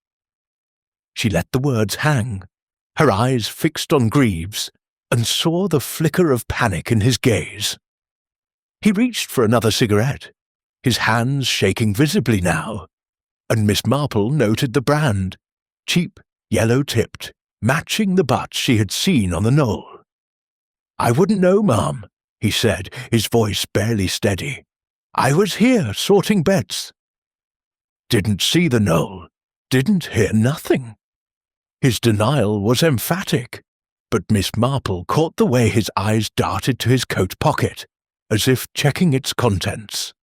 She let the words hang, her eyes fixed on Grieve's, and saw the flicker of panic in his gaze. He reached for another cigarette, his hands shaking visibly now, and Miss Marple noted the brand, cheap, yellow-tipped, matching the butts she had seen on the knoll. "I wouldn't know, ma'am," he said, his voice barely steady. "I was here sorting bets." "Didn't see the knoll, didn't hear nothing." His denial was emphatic, but Miss Marple caught the way his eyes darted to his coat pocket, as if checking its contents.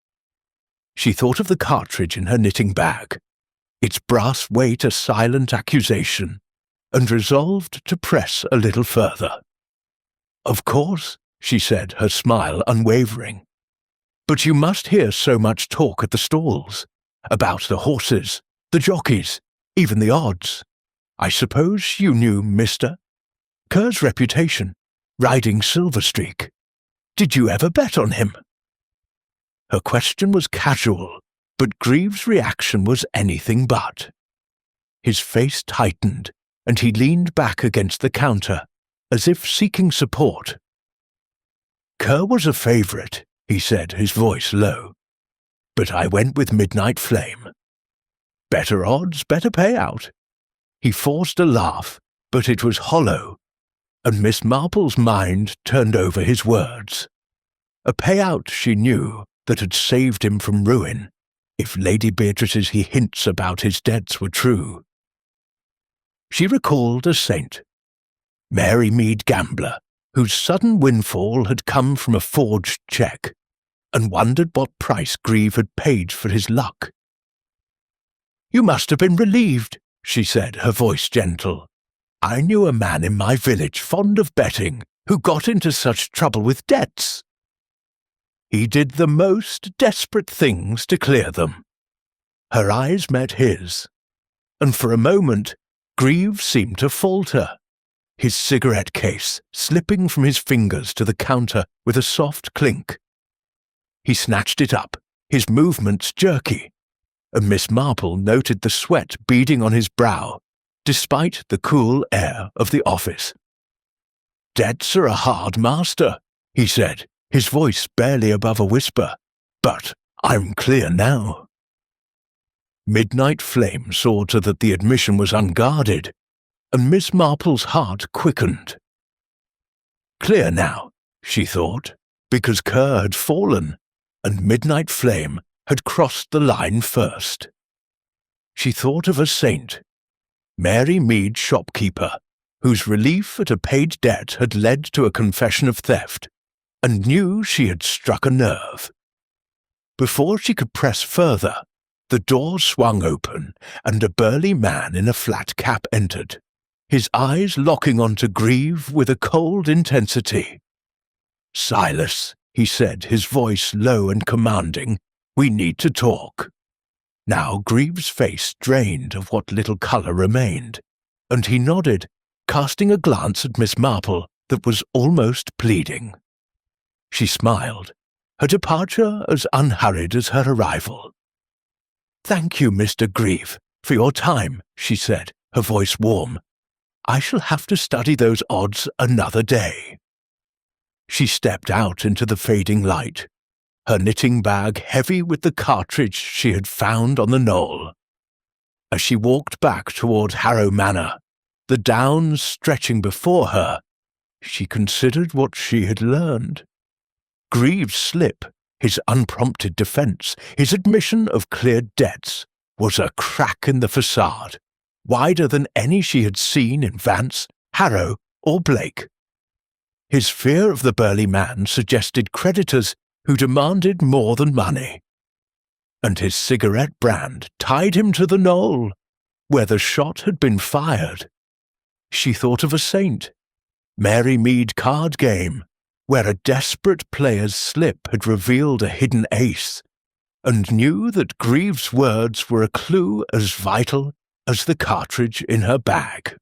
She thought of the cartridge in her knitting bag, its brass weight a silent accusation, and resolved to press a little further. "Of course," she said, her smile unwavering. "But you must hear so much talk at the stalls, about the horses, the jockeys, even the odds. I suppose you knew Mr. Kerr's reputation, riding Silver Streak. Did you ever bet on him?" Her question was casual, but Grieve's reaction was anything but. His face tightened, and he leaned back against the counter, as if seeking support. "Kerr was a favourite," he said, his voice low. "But I went with Midnight Flame. Better odds, better payout." He forced a laugh, but it was hollow, and Miss Marple's mind turned over his words. A payout, she knew, that had saved him from ruin, if Lady Beatrice's hints about his debts were true. She recalled a saint, Mary Mead Gambler, whose sudden windfall had come from a forged cheque, and wondered what price Grieve had paid for his luck. "You must have been relieved," she said, her voice gentle. "I knew a man in my village fond of betting who got into such trouble with debts. He did the most desperate things to clear them." Her eyes met his, and for a moment Grieve seemed to falter, his cigarette case slipping from his fingers to the counter with a soft clink. He snatched it up, his movements jerky, and Miss Marple noted the sweat beading on his brow, despite the cool air of the office. "Debts are a hard master," he said, his voice barely above a whisper, "but I'm clear now." Midnight Flame saw to that the admission was unguarded, and Miss Marple's heart quickened. Clear now, she thought, because Kerr had fallen, and Midnight Flame had crossed the line first. She thought of a saint, Mary Mead Shopkeeper, whose relief at a paid debt had led to a confession of theft, and knew she had struck a nerve. Before she could press further, the door swung open, and a burly man in a flat cap entered, his eyes locking onto Grieve with a cold intensity. "Silas," he said, his voice low and commanding, "we need to talk." Now Grieve's face drained of what little colour remained, and he nodded, casting a glance at Miss Marple that was almost pleading. She smiled, her departure as unhurried as her arrival. "Thank you, Mr. Grieve, for your time," she said, her voice warm. "I shall have to study those odds another day." She stepped out into the fading light, her knitting bag heavy with the cartridge she had found on the knoll. As she walked back toward Harrow Manor, the downs stretching before her, she considered what she had learned. Grieve's slip, his unprompted defence, his admission of cleared debts, was a crack in the facade, wider than any she had seen in Vance, Harrow, or Blake. His fear of the burly man suggested creditors who demanded more than money. And his cigarette brand tied him to the knoll, where the shot had been fired. She thought of a saint, Mary Mead card game, where a desperate player's slip had revealed a hidden ace, and knew that Grieve's words were a clue as vital as the cartridge in her bag.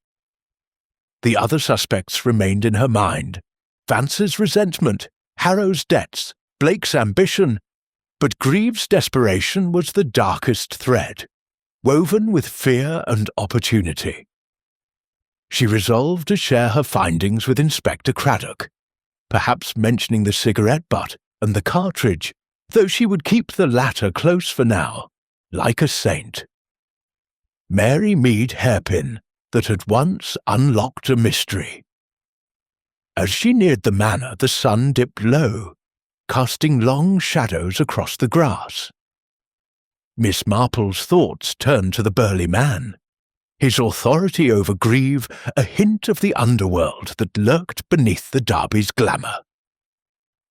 The other suspects remained in her mind, Vance's resentment, Harrow's debts, Blake's ambition, but Grieve's desperation was the darkest thread, woven with fear and opportunity. She resolved to share her findings with Inspector Craddock, perhaps mentioning the cigarette butt and the cartridge, though she would keep the latter close for now, like a saint. Mary Mead hairpin that had once unlocked a mystery. As she neared the manor, the sun dipped low, casting long shadows across the grass. Miss Marple's thoughts turned to the burly man, his authority over Grieve a hint of the underworld that lurked beneath the Derby's glamour.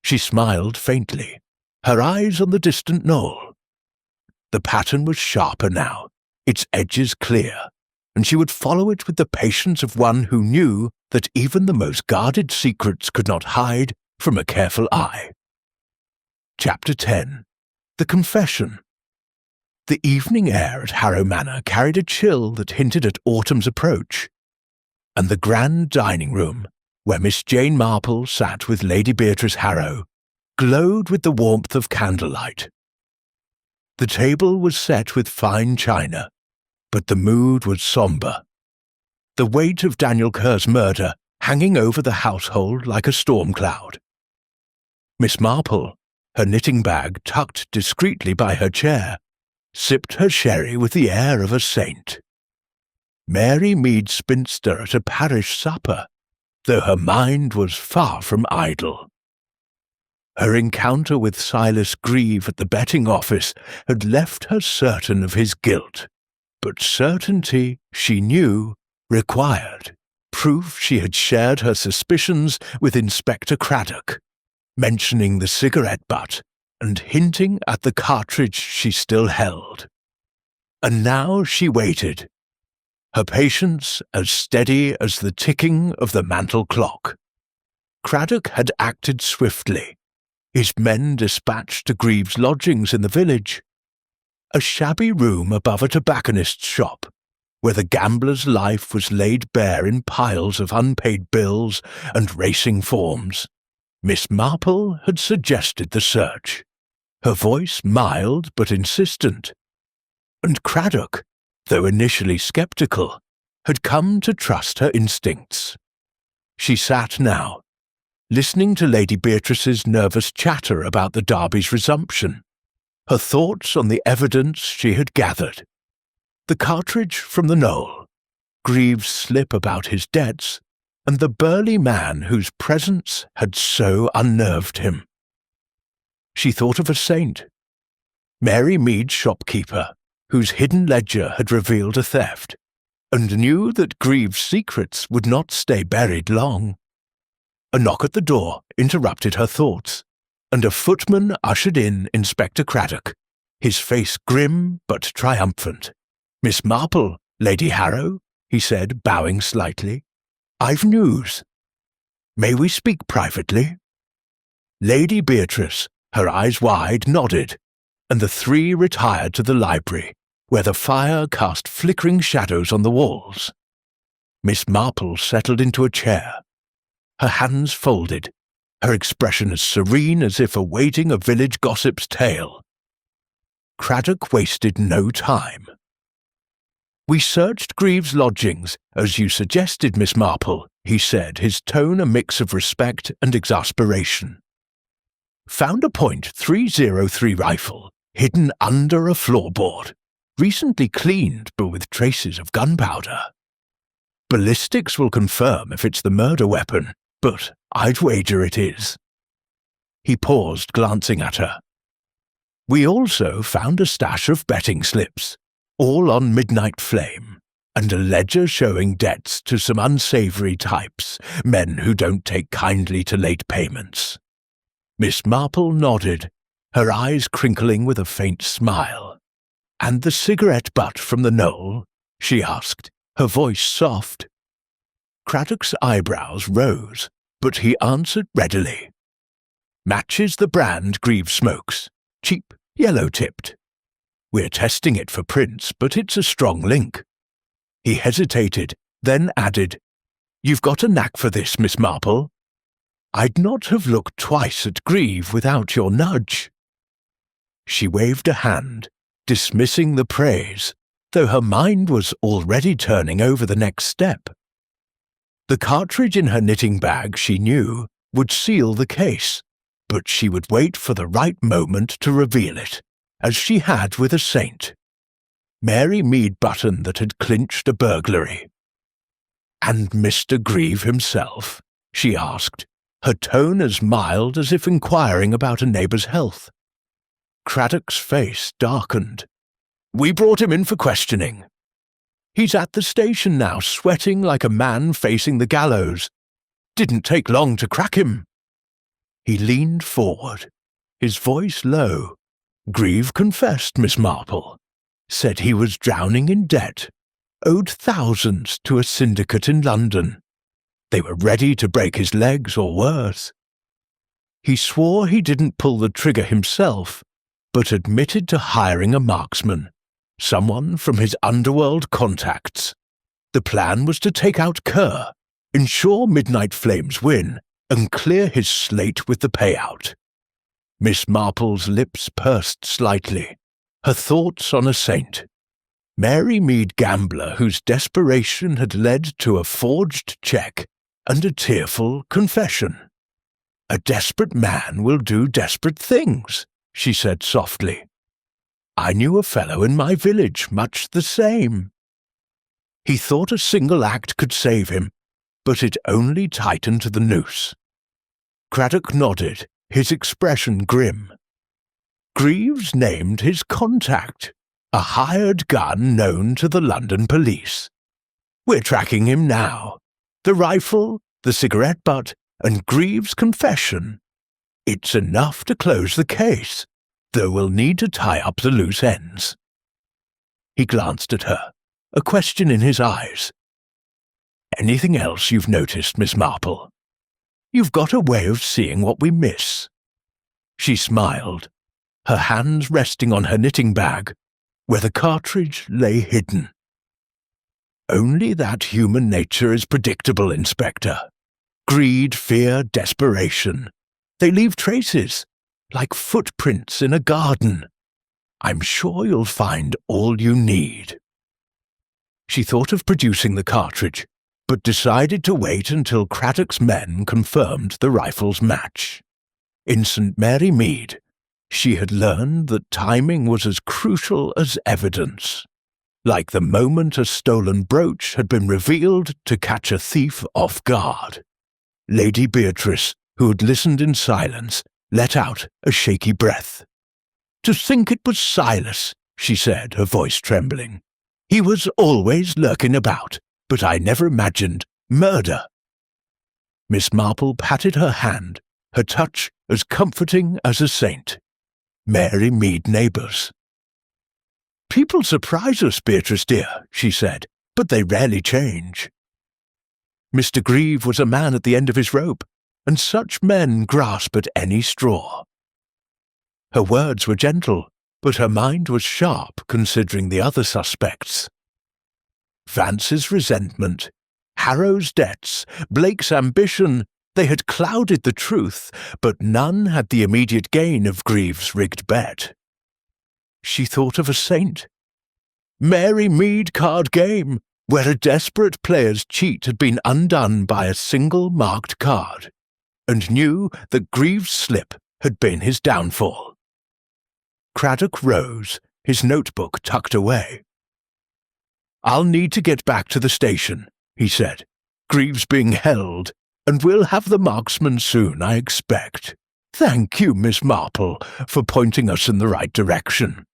She smiled faintly, her eyes on the distant knoll. The pattern was sharper now, its edges clear, and she would follow it with the patience of one who knew that even the most guarded secrets could not hide from a careful eye. Chapter 10. The Confession. The evening air at Harrow Manor carried a chill that hinted at autumn's approach, and the grand dining room, where Miss Jane Marple sat with Lady Beatrice Harrow, glowed with the warmth of candlelight. The table was set with fine china, but the mood was sombre, the weight of Daniel Kerr's murder hanging over the household like a storm cloud. Miss Marple, her knitting bag tucked discreetly by her chair, sipped her sherry with the air of a saint. Mary Mead spinster at a parish supper, though her mind was far from idle. Her encounter with Silas Grieve at the betting office had left her certain of his guilt, but certainty, she knew, required proof she had shared her suspicions with Inspector Craddock, mentioning the cigarette butt and hinting at the cartridge she still held. And now she waited, her patience as steady as the ticking of the mantel clock. Craddock had acted swiftly, his men dispatched to Greaves' lodgings in the village, a shabby room above a tobacconist's shop, where the gambler's life was laid bare in piles of unpaid bills and racing forms. Miss Marple had suggested the search, her voice mild but insistent, and Craddock, though initially sceptical, had come to trust her instincts. She sat now, listening to Lady Beatrice's nervous chatter about the derby's resumption, her thoughts on the evidence she had gathered. The cartridge from the knoll, Greaves' slip about his debts, and the burly man whose presence had so unnerved him. She thought of a saint, Mary Mead's shopkeeper, whose hidden ledger had revealed a theft, and knew that Greaves' secrets would not stay buried long. A knock at the door interrupted her thoughts, and a footman ushered in Inspector Craddock, his face grim but triumphant. "Miss Marple, Lady Harrow," he said, bowing slightly. "I've news. May we speak privately?" Lady Beatrice, her eyes wide, nodded, and the three retired to the library, where the fire cast flickering shadows on the walls. Miss Marple settled into a chair, her hands folded, her expression as serene as if awaiting a village gossip's tale. Craddock wasted no time. "We searched Greaves' lodgings, as you suggested, Miss Marple," he said, his tone a mix of respect and exasperation. "Found a .303 rifle hidden under a floorboard, recently cleaned but with traces of gunpowder. Ballistics will confirm if it's the murder weapon, but I'd wager it is." He paused, glancing at her. "We also found a stash of betting slips, all on Midnight Flame, and a ledger showing debts to some unsavoury types, men who don't take kindly to late payments." Miss Marple nodded, her eyes crinkling with a faint smile. "And the cigarette butt from the knoll?" she asked, her voice soft. Craddock's eyebrows rose, but he answered readily. "Matches the brand Greaves smokes, cheap, yellow-tipped. We're testing it for prints, but it's a strong link." He hesitated, then added, "You've got a knack for this, Miss Marple. I'd not have looked twice at Greaves without your nudge." She waved a hand, dismissing the praise, though her mind was already turning over the next step. The cartridge in her knitting bag, she knew, would seal the case, but she would wait for the right moment to reveal it, as she had with a saint. Mary Mead button that had clinched a burglary. "And Mr. Greaves himself?" she asked, her tone as mild as if inquiring about a neighbour's health. Craddock's face darkened. "We brought him in for questioning. He's at the station now, sweating like a man facing the gallows. Didn't take long to crack him." He leaned forward, his voice low. "Greaves confessed, Miss Marple. Said he was drowning in debt, owed thousands to a syndicate in London. They were ready to break his legs or worse. He swore he didn't pull the trigger himself, but admitted to hiring a marksman, someone from his underworld contacts. The plan was to take out Kerr, ensure Midnight Flame's win, and clear his slate with the payout." Miss Marple's lips pursed slightly, her thoughts on a saint. Mary Mead gambler whose desperation had led to a forged cheque and a tearful confession. "A desperate man will do desperate things," she said softly. "I knew a fellow in my village much the same." He thought a single act could save him, but it only tightened the noose. Craddock nodded, his expression grim. "Greaves named his contact, a hired gun known to the London police. We're tracking him now. The rifle, the cigarette butt, and Greaves' confession. It's enough to close the case, though we'll need to tie up the loose ends." He glanced at her, a question in his eyes. "Anything else you've noticed, Miss Marple? You've got a way of seeing what we miss." She smiled, her hands resting on her knitting bag, where the cartridge lay hidden. "Only that human nature is predictable, Inspector. Greed, fear, desperation. They leave traces, like footprints in a garden. I'm sure you'll find all you need." She thought of producing the cartridge, but decided to wait until Craddock's men confirmed the rifle's match. In St. Mary Mead, she had learned that timing was as crucial as evidence, like the moment a stolen brooch had been revealed to catch a thief off guard. Lady Beatrice, who had listened in silence, let out a shaky breath. "To think it was Silas," she said, her voice trembling. "He was always lurking about, but I never imagined murder." Miss Marple patted her hand, her touch as comforting as a saint. Mary Mead neighbours. "People surprise us, Beatrice dear," she said, "but they rarely change." Mr. Greaves was a man at the end of his rope, and such men grasp at any straw. Her words were gentle, but her mind was sharp considering the other suspects. Vance's resentment, Harrow's debts, Blake's ambition, they had clouded the truth, but none had the immediate gain of Greaves' rigged bet. She thought of a saint. Mary Mead card game, where a desperate player's cheat had been undone by a single marked card, and knew that Greaves' slip had been his downfall. Craddock rose, his notebook tucked away. "I'll need to get back to the station," he said. "Greaves being held, and we'll have the marksman soon, I expect. Thank you, Miss Marple, for pointing us in the right direction."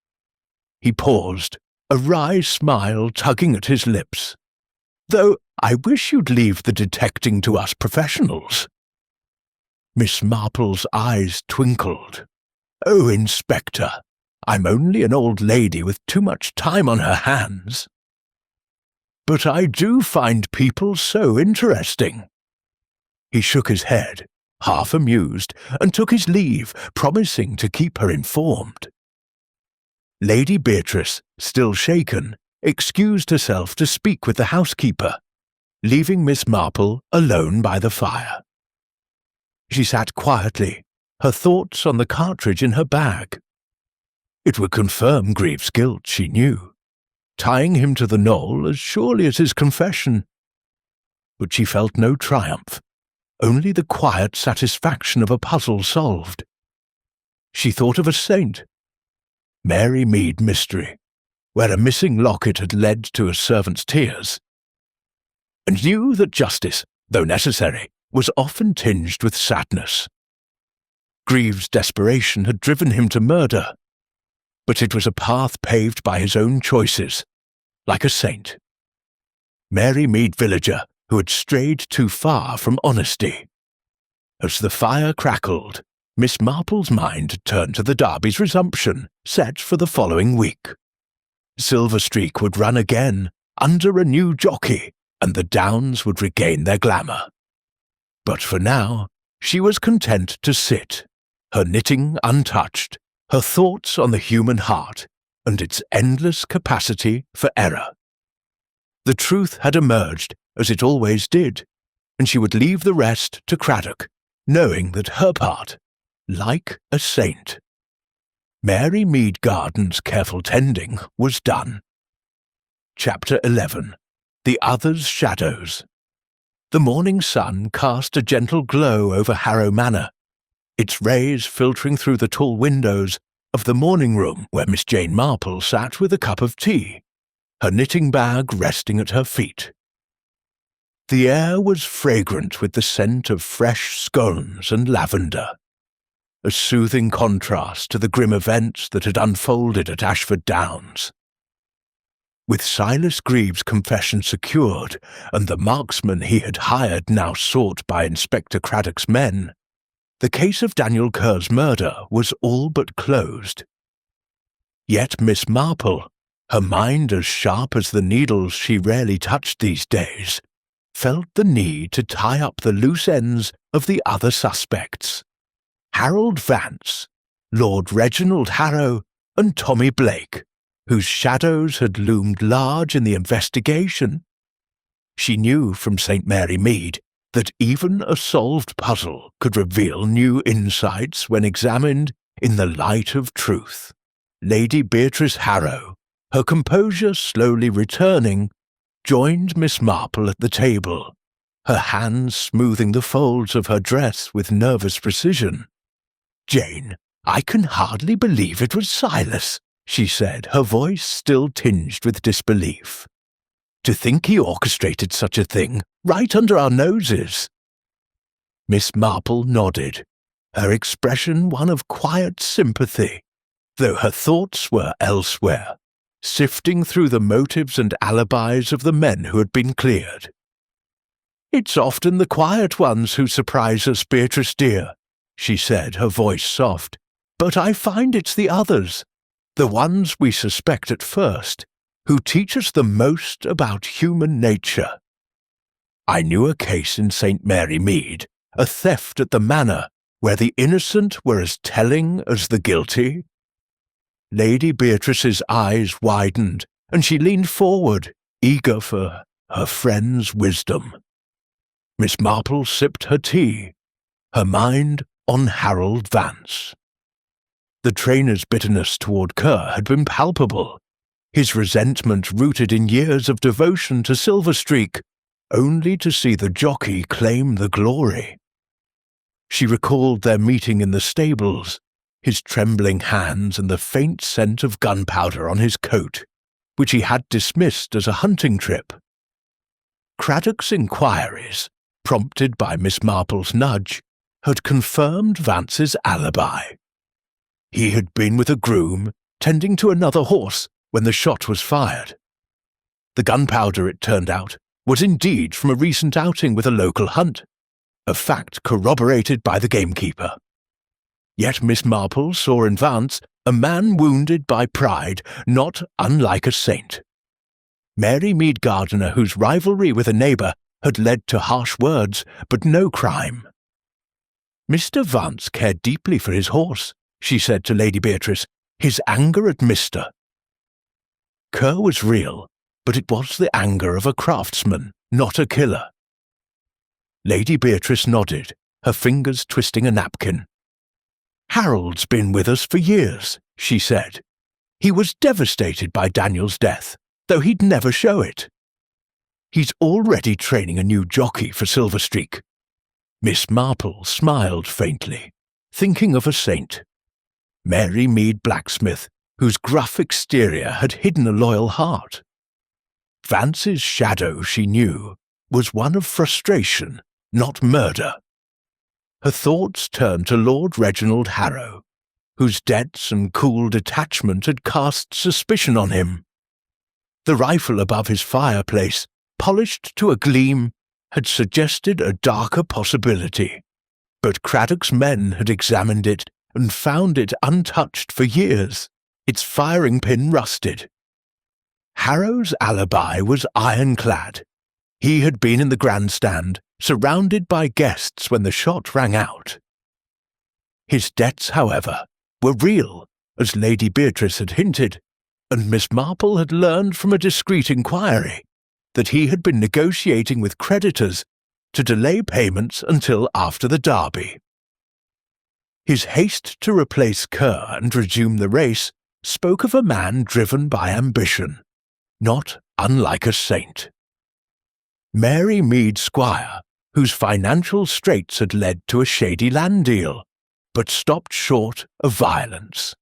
He paused, a wry smile tugging at his lips. "Though I wish you'd leave the detecting to us professionals." Miss Marple's eyes twinkled. "Oh, Inspector, I'm only an old lady with too much time on her hands." "But I do find people so interesting." He shook his head, half amused, and took his leave, promising to keep her informed. Lady Beatrice, still shaken, excused herself to speak with the housekeeper, leaving Miss Marple alone by the fire. She sat quietly, her thoughts on the cartridge in her bag. It would confirm Greaves' guilt, she knew, tying him to the knoll as surely as his confession. But she felt no triumph, only the quiet satisfaction of a puzzle solved. She thought of a saint. Mary Mead mystery, where a missing locket had led to a servant's tears, and knew that justice, though necessary, was often tinged with sadness. Greaves' desperation had driven him to murder, but it was a path paved by his own choices, like a saint. Mary Mead villager who had strayed too far from honesty. As the fire crackled, Miss Marple's mind turned to the Derby's resumption, set for the following week. Silver Streak would run again, under a new jockey, and the Downs would regain their glamour. But for now, she was content to sit, her knitting untouched, her thoughts on the human heart and its endless capacity for error. The truth had emerged, as it always did, and she would leave the rest to Craddock, knowing that her part, like a saint. Mary Mead Garden's careful tending was done. Chapter 11. The Other's Shadows. The morning sun cast a gentle glow over Harrow Manor, its rays filtering through the tall windows of the morning room where Miss Jane Marple sat with a cup of tea, her knitting bag resting at her feet. The air was fragrant with the scent of fresh scones and lavender, a soothing contrast to the grim events that had unfolded at Ashford Downs. With Silas Greaves' confession secured, and the marksman he had hired now sought by Inspector Craddock's men, the case of Daniel Kerr's murder was all but closed. Yet Miss Marple, her mind as sharp as the needles she rarely touched these days, felt the need to tie up the loose ends of the other suspects: Harold Vance, Lord Reginald Harrow, and Tommy Blake, whose shadows had loomed large in the investigation. She knew from St. Mary Mead that even a solved puzzle could reveal new insights when examined in the light of truth. Lady Beatrice Harrow, her composure slowly returning, joined Miss Marple at the table, her hands smoothing the folds of her dress with nervous precision. "Jane, I can hardly believe it was Silas," she said, her voice still tinged with disbelief. "To think he orchestrated such a thing right under our noses." Miss Marple nodded, her expression one of quiet sympathy, though her thoughts were elsewhere, sifting through the motives and alibis of the men who had been cleared. "It's often the quiet ones who surprise us, Beatrice dear," she said, her voice soft, "but I find it's the others, the ones we suspect at first, who teach us the most about human nature. I knew a case in St. Mary Mead, a theft at the manor, where the innocent were as telling as the guilty." Lady Beatrice's eyes widened, and she leaned forward, eager for her friend's wisdom. Miss Marple sipped her tea, her mind on Harold Vance. The trainer's bitterness toward Kerr had been palpable, his resentment rooted in years of devotion to Silver Streak, only to see the jockey claim the glory. She recalled their meeting in the stables, his trembling hands and the faint scent of gunpowder on his coat, which he had dismissed as a hunting trip. Craddock's inquiries, prompted by Miss Marple's nudge, had confirmed Vance's alibi. He had been with a groom, tending to another horse, when the shot was fired. The gunpowder, it turned out, was indeed from a recent outing with a local hunt, a fact corroborated by the gamekeeper. Yet Miss Marple saw in Vance a man wounded by pride, not unlike a saint. Mary Mead Gardiner, whose rivalry with a neighbour had led to harsh words, but no crime. "Mr. Vance cared deeply for his horse," she said to Lady Beatrice, "his anger at Mr. Kerr was real, but it was the anger of a craftsman, not a killer." Lady Beatrice nodded, her fingers twisting a napkin. "Harold's been with us for years," she said. "He was devastated by Daniel's death, though he'd never show it. He's already training a new jockey for Silver Streak." Miss Marple smiled faintly, thinking of a saint. Mary Mead Blacksmith, whose gruff exterior had hidden a loyal heart. Vance's shadow, she knew, was one of frustration, not murder. Her thoughts turned to Lord Reginald Harrow, whose debts and cool detachment had cast suspicion on him. The rifle above his fireplace, polished to a gleam, had suggested a darker possibility, but Craddock's men had examined it and found it untouched for years, its firing pin rusted. Harrow's alibi was ironclad. He had been in the grandstand, surrounded by guests when the shot rang out. His debts, however, were real, as Lady Beatrice had hinted, and Miss Marple had learned from a discreet inquiry that he had been negotiating with creditors to delay payments until after the Derby. His haste to replace Kerr and resume the race spoke of a man driven by ambition, not unlike a saint. Mary Mead Squire, whose financial straits had led to a shady land deal, but stopped short of violence.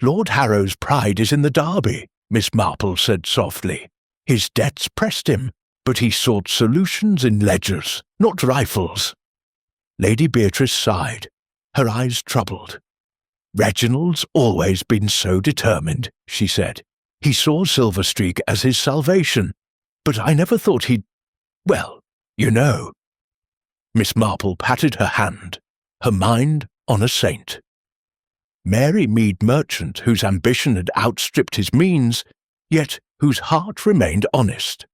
"Lord Harrow's pride is in the Derby," Miss Marple said softly. "His debts pressed him, but he sought solutions in ledgers, not rifles." Lady Beatrice sighed, her eyes troubled. "Reginald's always been so determined," she said. He saw Silverstreak as his salvation, but I never thought he'd— well, you know. Miss Marple patted her hand, her mind on a saint. Mary Mead Merchant, whose ambition had outstripped his means, yet whose heart remained honest.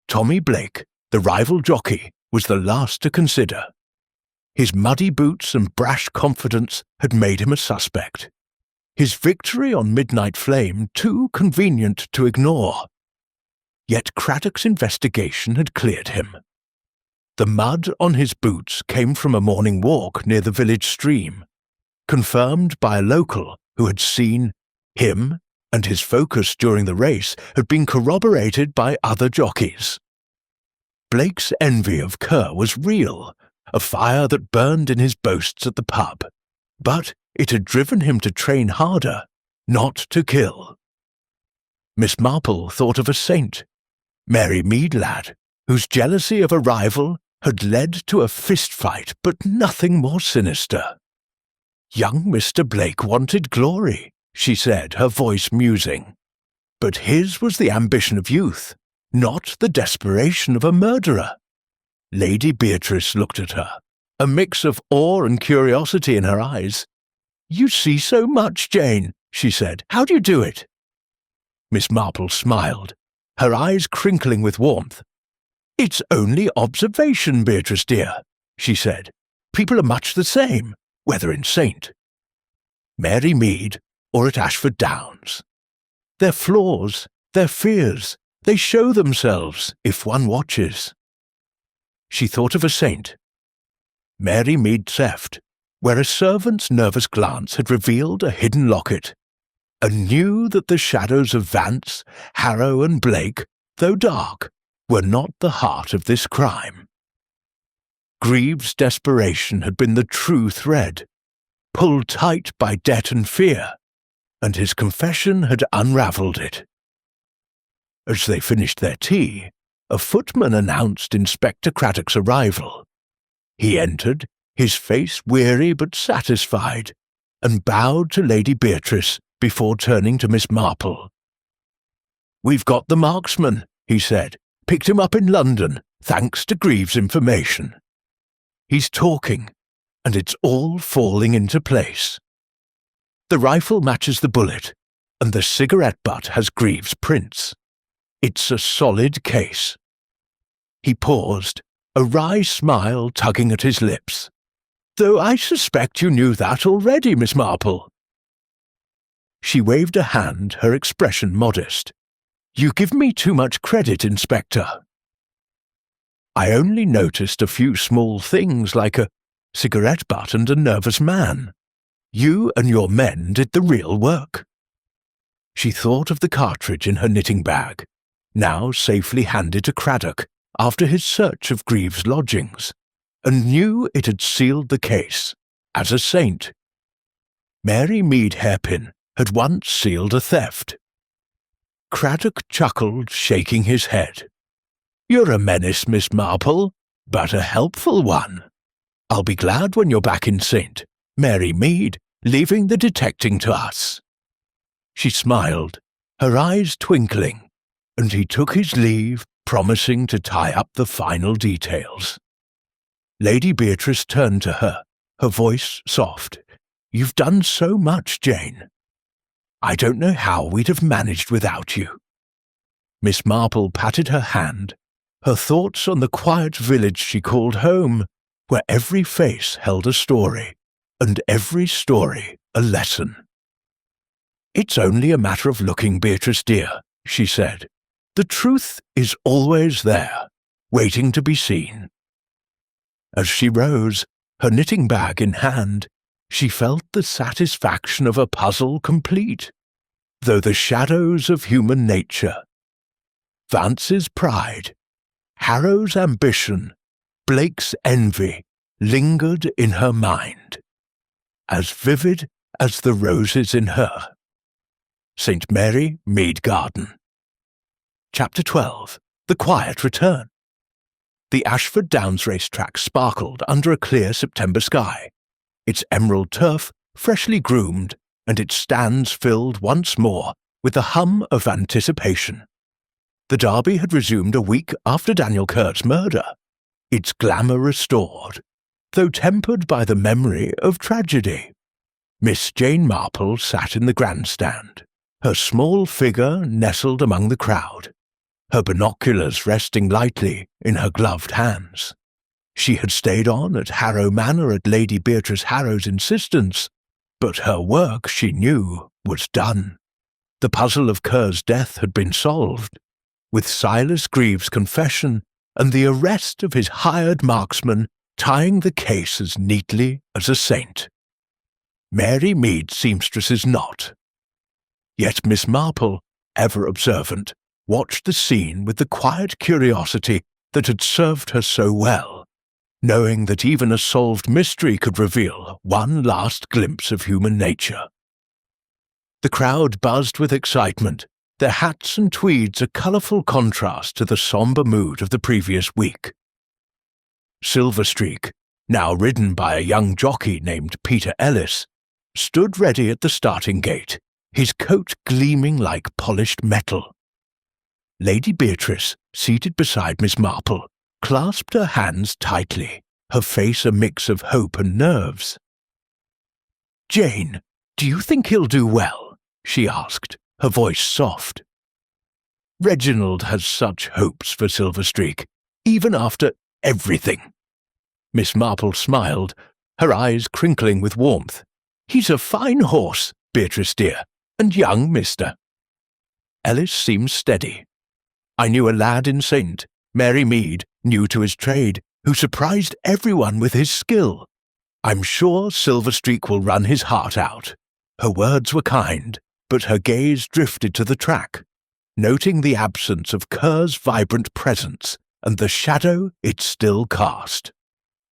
Tommy Blake, the rival jockey, was the last to consider. His muddy boots and brash confidence had made him a suspect. His victory on Midnight Flame too convenient to ignore. Yet Craddock's investigation had cleared him. The mud on his boots came from a morning walk near the village stream, confirmed by a local who had seen him, and his focus during the race had been corroborated by other jockeys. Blake's envy of Kerr was real, a fire that burned in his boasts at the pub, but it had driven him to train harder, not to kill. Miss Marple thought of a saint, Mary Mead lad, whose jealousy of a rival had led to a fist-fight, but nothing more sinister. Young Mr. Blake wanted glory, she said, her voice musing. But his was the ambition of youth, not the desperation of a murderer. Lady Beatrice looked at her, a mix of awe and curiosity in her eyes. "You see so much, Jane," she said. "How do you do it?" Miss Marple smiled, her eyes crinkling with warmth. "It's only observation, Beatrice dear," she said. "People are much the same, whether in Saint, Mary Mead, or at Ashford Downs. Their flaws, their fears, they show themselves if one watches." She thought of a saint, Mary Mead theft, where a servant's nervous glance had revealed a hidden locket, and knew that the shadows of Vance, Harrow, and Blake, though dark, were not the heart of this crime. Greaves' desperation had been the true thread, pulled tight by debt and fear, and his confession had unravelled it. As they finished their tea, a footman announced Inspector Craddock's arrival. He entered, his face weary but satisfied, and bowed to Lady Beatrice before turning to Miss Marple. "We've got the marksman," he said. "Picked him up in London, thanks to Greaves' information. He's talking, and it's all falling into place. The rifle matches the bullet, and the cigarette butt has Greaves' prints. It's a solid case." He paused, a wry smile tugging at his lips. "Though I suspect you knew that already, Miss Marple." She waved a hand, her expression modest. "You give me too much credit, Inspector." "I only noticed a few small things like a cigarette butt and a nervous man. You and your men did the real work." She thought of the cartridge in her knitting bag, now safely handed to Craddock after his search of Greaves' lodgings, and knew it had sealed the case, as a saint. Mary Mead Hairpin had once sealed a theft. Craddock chuckled, shaking his head. "You're a menace, Miss Marple, but a helpful one. I'll be glad when you're back in Saint, Mary Mead, leaving the detecting to us." She smiled, her eyes twinkling, and he took his leave, promising to tie up the final details. Lady Beatrice turned to her, her voice soft. "You've done so much, Jane. I don't know how we'd have managed without you." Miss Marple patted her hand, her thoughts on the quiet village she called home, where every face held a story, and every story a lesson. "It's only a matter of looking, Beatrice dear," she said. "The truth is always there, waiting to be seen." As she rose, her knitting bag in hand, she felt the satisfaction of a puzzle complete, though the shadows of human nature, Vance's pride, Harrow's ambition, Blake's envy, lingered in her mind, as vivid as the roses in her. St. Mary Mead Garden. Chapter 12. The Quiet Return. The Ashford Downs racetrack sparkled under a clear September sky, its emerald turf freshly groomed, and its stands filled once more with the hum of anticipation. The derby had resumed a week after Daniel Kurt's murder, its glamour restored, though tempered by the memory of tragedy. Miss Jane Marple sat in the grandstand, her small figure nestled among the crowd, her binoculars resting lightly in her gloved hands. She had stayed on at Harrow Manor at Lady Beatrice Harrow's insistence, but her work, she knew, was done. The puzzle of Kerr's death had been solved, with Silas Greaves' confession and the arrest of his hired marksman tying the case as neatly as a saint. Mary Mead seamstress's knot. Yet Miss Marple, ever observant, watched the scene with the quiet curiosity that had served her so well, knowing that even a solved mystery could reveal one last glimpse of human nature. The crowd buzzed with excitement, their hats and tweeds a colourful contrast to the sombre mood of the previous week. Silverstreak, now ridden by a young jockey named Peter Ellis, stood ready at the starting gate, his coat gleaming like polished metal. Lady Beatrice, seated beside Miss Marple, clasped her hands tightly, her face a mix of hope and nerves. "Jane, do you think he'll do well?" she asked, her voice soft. "Reginald has such hopes for Silverstreak, even after everything." Miss Marple smiled, her eyes crinkling with warmth. "He's a fine horse, Beatrice dear, and young mister." Ellis seemed steady. "I knew a lad in St. Mary Mead, new to his trade, who surprised everyone with his skill. I'm sure Silverstreak will run his heart out." Her words were kind, but her gaze drifted to the track, noting the absence of Kerr's vibrant presence and the shadow it still cast.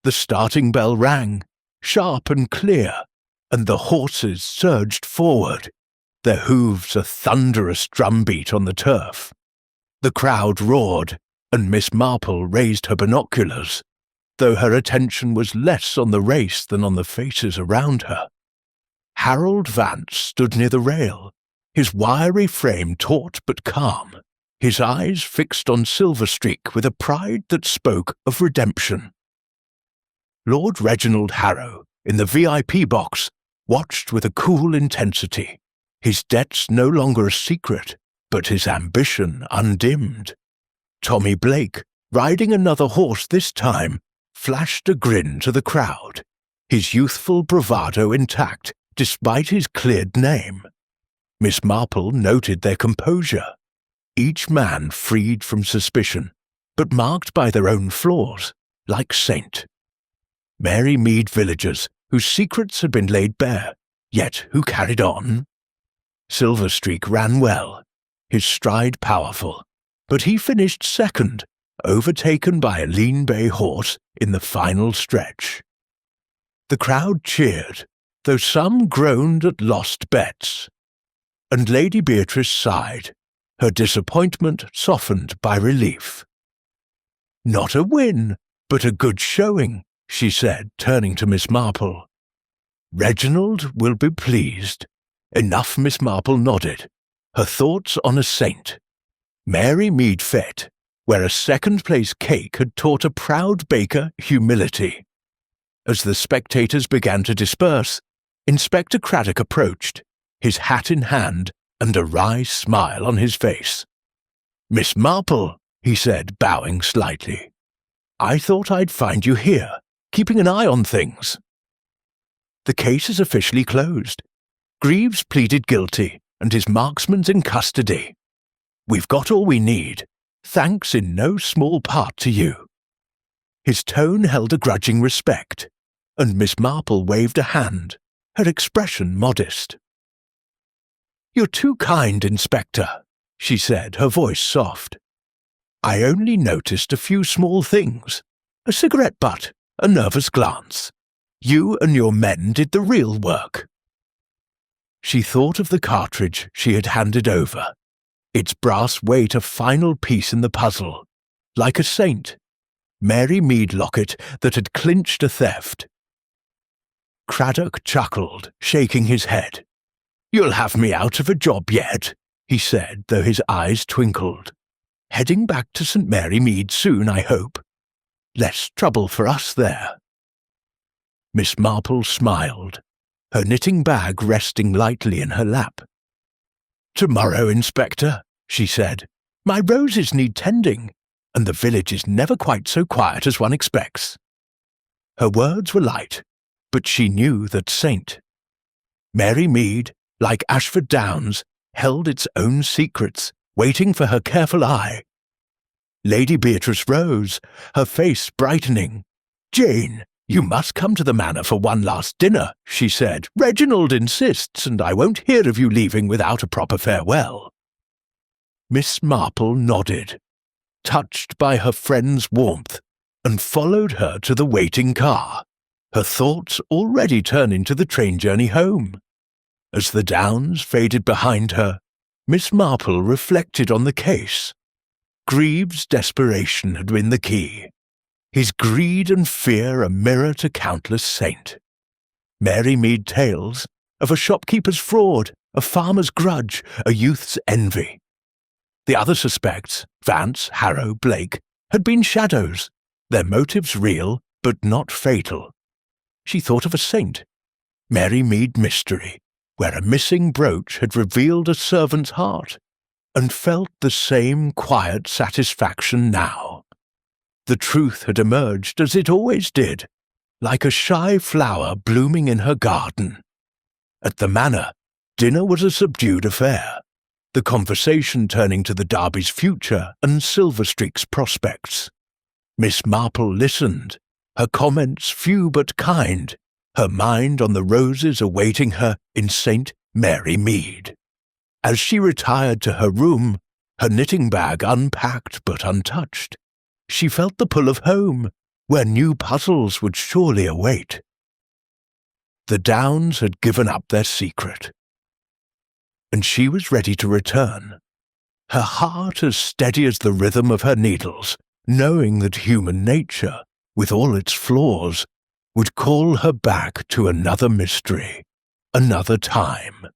The starting bell rang, sharp and clear, and the horses surged forward, their hooves a thunderous drumbeat on the turf. The crowd roared, and Miss Marple raised her binoculars, though her attention was less on the race than on the faces around her. Harold Vance stood near the rail, his wiry frame taut but calm, his eyes fixed on Silverstreak with a pride that spoke of redemption. Lord Reginald Harrow, in the VIP box, watched with a cool intensity, his debts no longer a secret, but his ambition undimmed. Tommy Blake, riding another horse this time, flashed a grin to the crowd, his youthful bravado intact despite his cleared name. Miss Marple noted their composure, each man freed from suspicion, but marked by their own flaws, like Saint. Mary Mead villagers whose secrets had been laid bare, yet who carried on. Silverstreak ran well, his stride powerful, but he finished second, overtaken by a lean bay horse in the final stretch. The crowd cheered, though some groaned at lost bets, and Lady Beatrice sighed, her disappointment softened by relief. "Not a win, but a good showing," she said, turning to Miss Marple. "Reginald will be pleased." Enough. Miss Marple nodded, her thoughts on a saint. Mary Mead Fete, where a second-place cake had taught a proud baker humility. As the spectators began to disperse, Inspector Craddock approached, his hat in hand and a wry smile on his face. "Miss Marple," he said, bowing slightly, "I thought I'd find you here, keeping an eye on things." "The case is officially closed. Greaves pleaded guilty, and his marksman's in custody. We've got all we need, thanks in no small part to you." His tone held a grudging respect, and Miss Marple waved a hand, her expression modest. "You're too kind, Inspector," she said, her voice soft. "I only noticed a few small things, a cigarette butt, a nervous glance. You and your men did the real work." She thought of the cartridge she had handed over, its brass weight a final piece in the puzzle, like a saint, Mary Mead locket that had clinched a theft. Craddock chuckled, shaking his head. "You'll have me out of a job yet. he said, though his eyes twinkled. "Heading back to St. Mary Mead soon, I hope. Less trouble for us there." Miss Marple smiled, her knitting bag resting lightly in her lap. "Tomorrow, Inspector," she said. "My roses need tending, and the village is never quite so quiet as one expects." Her words were light, but she knew that St. Mary Mead, like Ashford Downs, held its own secrets, waiting for her careful eye. Lady Beatrice rose, her face brightening. "Jane, you must come to the manor for one last dinner," she said. "Reginald insists, and I won't hear of you leaving without a proper farewell." Miss Marple nodded, touched by her friend's warmth, and followed her to the waiting car, her thoughts already turning to the train journey home. As the Downs faded behind her, Miss Marple reflected on the case. Greaves' desperation had been the key, his greed and fear a mirror to countless Saint. Mary Mead tales of a shopkeeper's fraud, a farmer's grudge, a youth's envy. The other suspects, Vance, Harrow, Blake, had been shadows, their motives real but not fatal. She thought of a Saint, Mary Mead mystery, where a missing brooch had revealed a servant's heart, and felt the same quiet satisfaction now. The truth had emerged as it always did, like a shy flower blooming in her garden. At the manor, dinner was a subdued affair, the conversation turning to the Derby's future and Silverstreak's prospects. Miss Marple listened, her comments few but kind, her mind on the roses awaiting her in St. Mary Mead. As she retired to her room, her knitting bag unpacked but untouched, she felt the pull of home, where new puzzles would surely await. The Downs had given up their secret, and she was ready to return, her heart as steady as the rhythm of her needles, knowing that human nature, with all its flaws, would call her back to another mystery, another time.